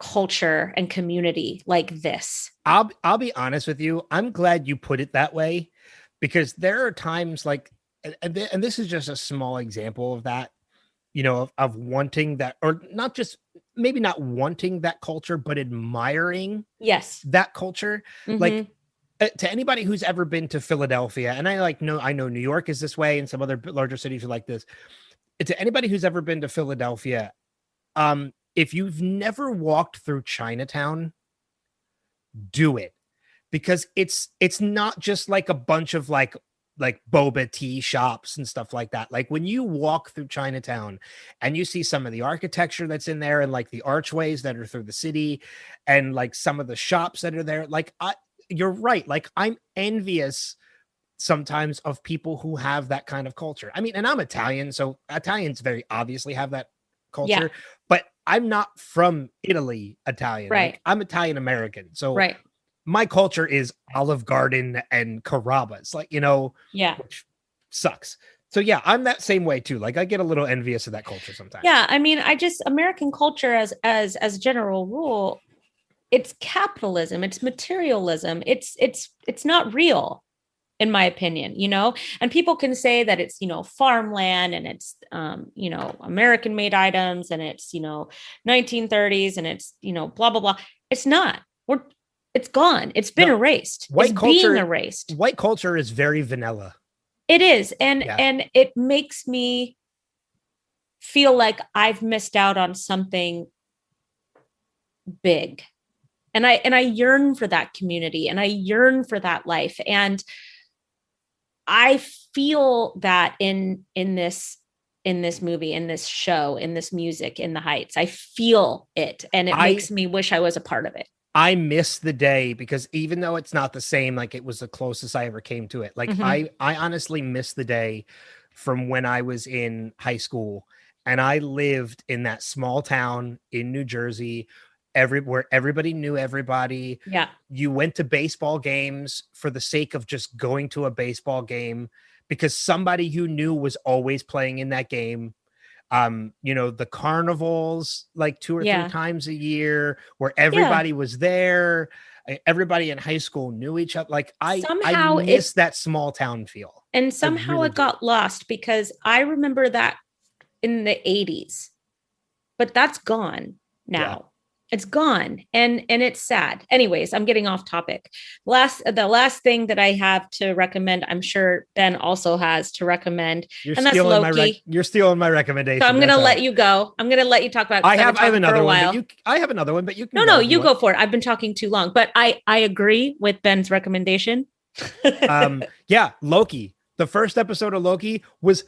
culture and community like this. I'll be honest with you. I'm glad you put it that way, because there are times like, and this is just a small example of that, you know, of wanting that, or not just, maybe not wanting that culture, but admiring that culture. Mm-hmm. Like to anybody who's ever been to Philadelphia, and I know New York is this way and some other larger cities are like this. To anybody who's ever been to Philadelphia, if you've never walked through Chinatown, do it, because it's not just like a bunch of like boba tea shops and stuff like that. Like when you walk through Chinatown and you see some of the architecture that's in there and like the archways that are through the city and like some of the shops that are there, like you're right. Like I'm envious sometimes of people who have that kind of culture. I mean, and I'm Italian, so Italians very obviously have that culture, but I'm not from Italy Italian. Right. Like, I'm Italian American. So right. My culture is Olive Garden and Carrabba's, like, you know, which sucks. So yeah, I'm that same way too. Like I get a little envious of that culture sometimes. Yeah. I mean, American culture as a general rule, it's capitalism, it's materialism. It's not real, in my opinion, you know, and people can say that it's, you know, farmland and it's, you know, American made items and it's, you know, 1930s and it's, you know, blah, blah, blah. It's not. It's gone. It's been erased. It's being erased. White culture is very vanilla. It is. And it makes me feel like I've missed out on something big. And I yearn for that community and I yearn for that life. And I feel that in this movie, in this show, in this music, in the Heights, I feel it. And it makes me wish I was a part of it. I miss the day, because even though it's not the same, like it was the closest I ever came to it. Like I honestly miss the day from when I was in high school and I lived in that small town in New Jersey, where everybody knew everybody. Yeah. You went to baseball games for the sake of just going to a baseball game because somebody you knew was always playing in that game. You know, the carnivals like 2 or 3 times a year where everybody was there. Everybody in high school knew each other. Like I miss that small town feel. And somehow it got lost, because I remember that in the 80s, but that's gone now. Yeah. It's gone. And it's sad. Anyways, I'm getting off topic. The last thing that I have to recommend, I'm sure Ben also has to recommend. And that's Loki. You're stealing my recommendation. So I'm going to let you go. I'm going to let you talk about it. I have another one. I have another one, but you can. No, you go for it. I've been talking too long, but I agree with Ben's recommendation. Yeah, Loki. The first episode of Loki was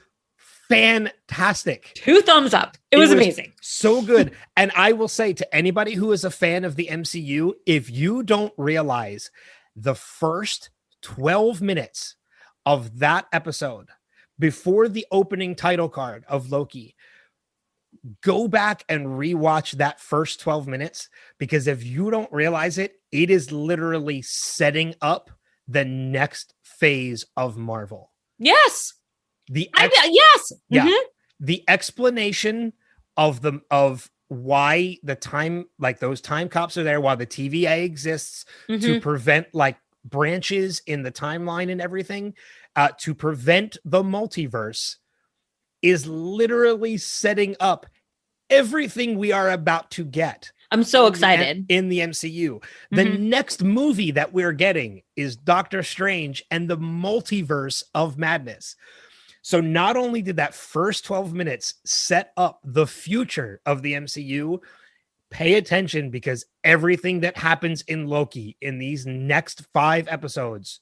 fantastic. 2 thumbs up. It was amazing. So good. And I will say to anybody who is a fan of the MCU, if you don't realize the first 12 minutes of that episode before the opening title card of Loki, go back and rewatch that first 12 minutes, because if you don't realize it, it is literally setting up the next phase of Marvel. Yes. Yes. Yeah. Mhm. The explanation of why the time, like those time cops are there, why the TVA exists to Mhm. prevent like branches in the timeline and everything, to prevent the multiverse, is literally setting up everything we are about to get. I'm so excited. In the MCU. The Mhm. next movie that we're getting is Doctor Strange and the Multiverse of Madness. So not only did that first 12 minutes set up the future of the MCU, pay attention, because everything that happens in Loki in these next 5 episodes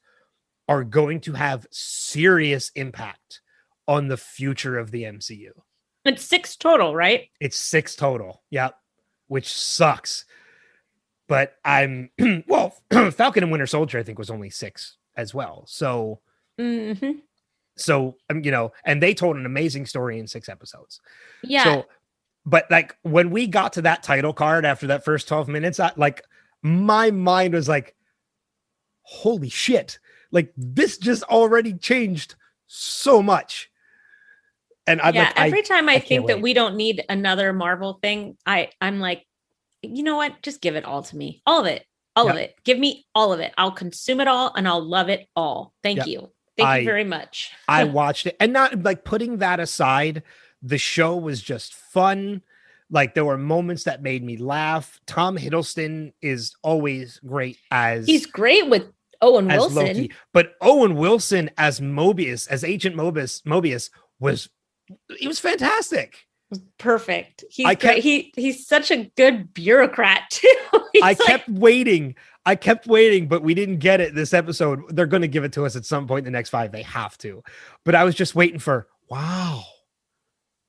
are going to have serious impact on the future of the MCU. It's 6 total, right? It's 6 total. Yep. Which sucks. But I'm well, Falcon and Winter Soldier, I think, was only 6 as well. So Mhm. so you know, and they told an amazing story in 6 episodes. Yeah. So, but like when we got to that title card after that first 12 minutes, my mind was like, holy shit. Like this just already changed so much. And every time I can't think that wait. we don't need another Marvel thing, I'm like, you know what? Just give it all to me. All of it. All of it. Give me all of it. I'll consume it all and I'll love it all. Thank you. Thank you very much. I watched it, and not like putting that aside, the show was just fun. Like there were moments that made me laugh. Tom Hiddleston is always great He's great with Owen as Wilson. Loki, but Owen Wilson as Mobius, as Agent Mobius was fantastic. Perfect. He's great. He's such a good bureaucrat too. I kept waiting, but we didn't get it this episode. They're going to give it to us at some point in the next 5. They have to. But I was just waiting for, wow.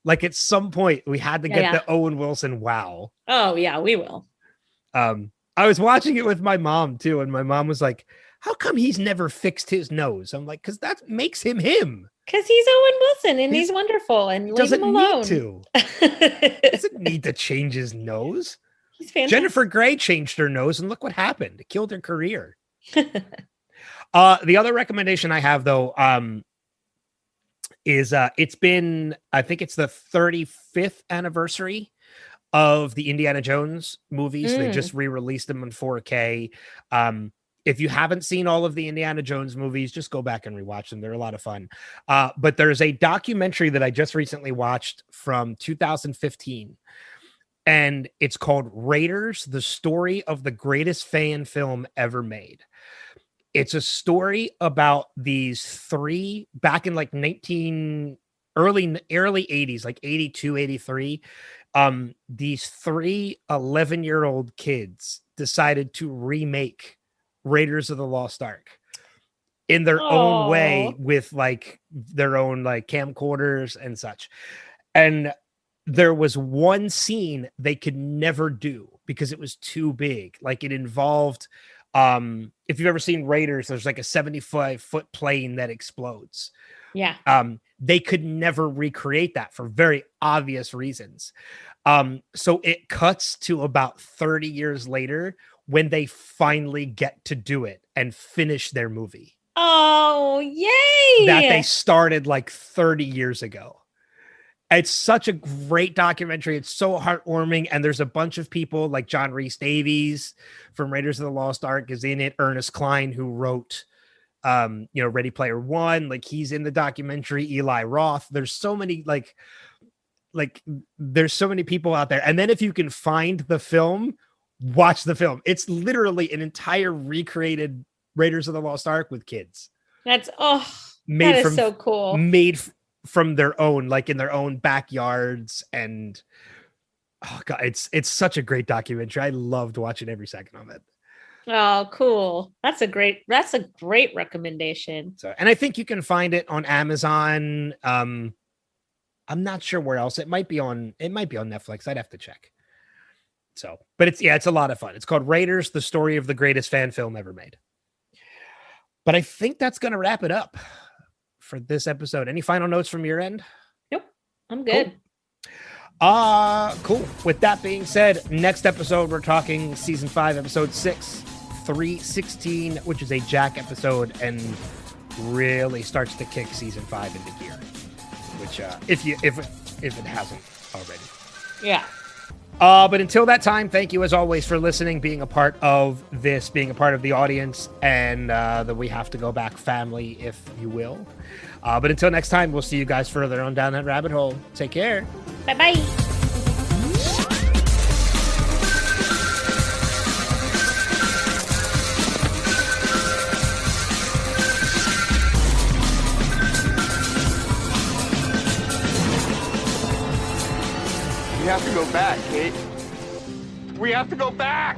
Like at some point we had to get the Owen Wilson wow. Oh yeah, we will. I was watching it with my mom too, and my mom was like, how come he's never fixed his nose? I'm like, because that makes him. Because he's Owen Wilson and he's wonderful, and leave him alone. He doesn't need to change his nose. He's fantastic. Jennifer Grey changed her nose, and look what happened. It killed her career. The other recommendation I have, though, is it's been, I think it's the 35th anniversary of the Indiana Jones movies. They just re-released them in 4K. If you haven't seen all of the Indiana Jones movies, just go back and rewatch them. They're a lot of fun. But there's a documentary that I just recently watched from 2015, and it's called Raiders, the Story of the Greatest Fan Film Ever Made. It's a story about these 3 back in like early 80s, like 82, 83. These 3 11-year-old kids decided to remake Raiders of the Lost Ark in their own way, with like their own like camcorders and such. And there was one scene they could never do because it was too big. Like it involved, if you've ever seen Raiders, there's like a 75-foot plane that explodes. Yeah. They could never recreate that for very obvious reasons. So it cuts to about 30 years later when they finally get to do it and finish their movie. Oh, yay! That they started like 30 years ago. It's such a great documentary. It's so heartwarming. And there's a bunch of people like John Rhys Davies from Raiders of the Lost Ark is in it. Ernest Cline, who wrote, Ready Player One, like he's in the documentary. Eli Roth. There's so many there's so many people out there. And then if you can find the film, watch the film. It's literally an entire recreated Raiders of the Lost Ark with kids. That is so cool. Made from their own, like in their own backyards. And oh god, it's such a great documentary. I loved watching every second of it. Oh, cool. That's a great recommendation. So, and I think you can find it on Amazon. I'm not sure where else. It might be on Netflix. I'd have to check. So, but it's a lot of fun. It's called Raiders, the Story of the Greatest Fan Film Ever Made. But I think that's going to wrap it up for this episode. Any final notes from your end? Nope. I'm good. Cool. With that being said, next episode, we're talking season 5, episode 6, 316, which is a Jack episode and really starts to kick season 5 into gear, which, if it hasn't already. Yeah. But until that time, thank you as always for listening, being a part of this, being a part of the audience, and the We Have to Go Back family, if you will. But until next time, we'll see you guys further on down that rabbit hole. Take care. Bye-bye. We have to go back, Kate. We have to go back!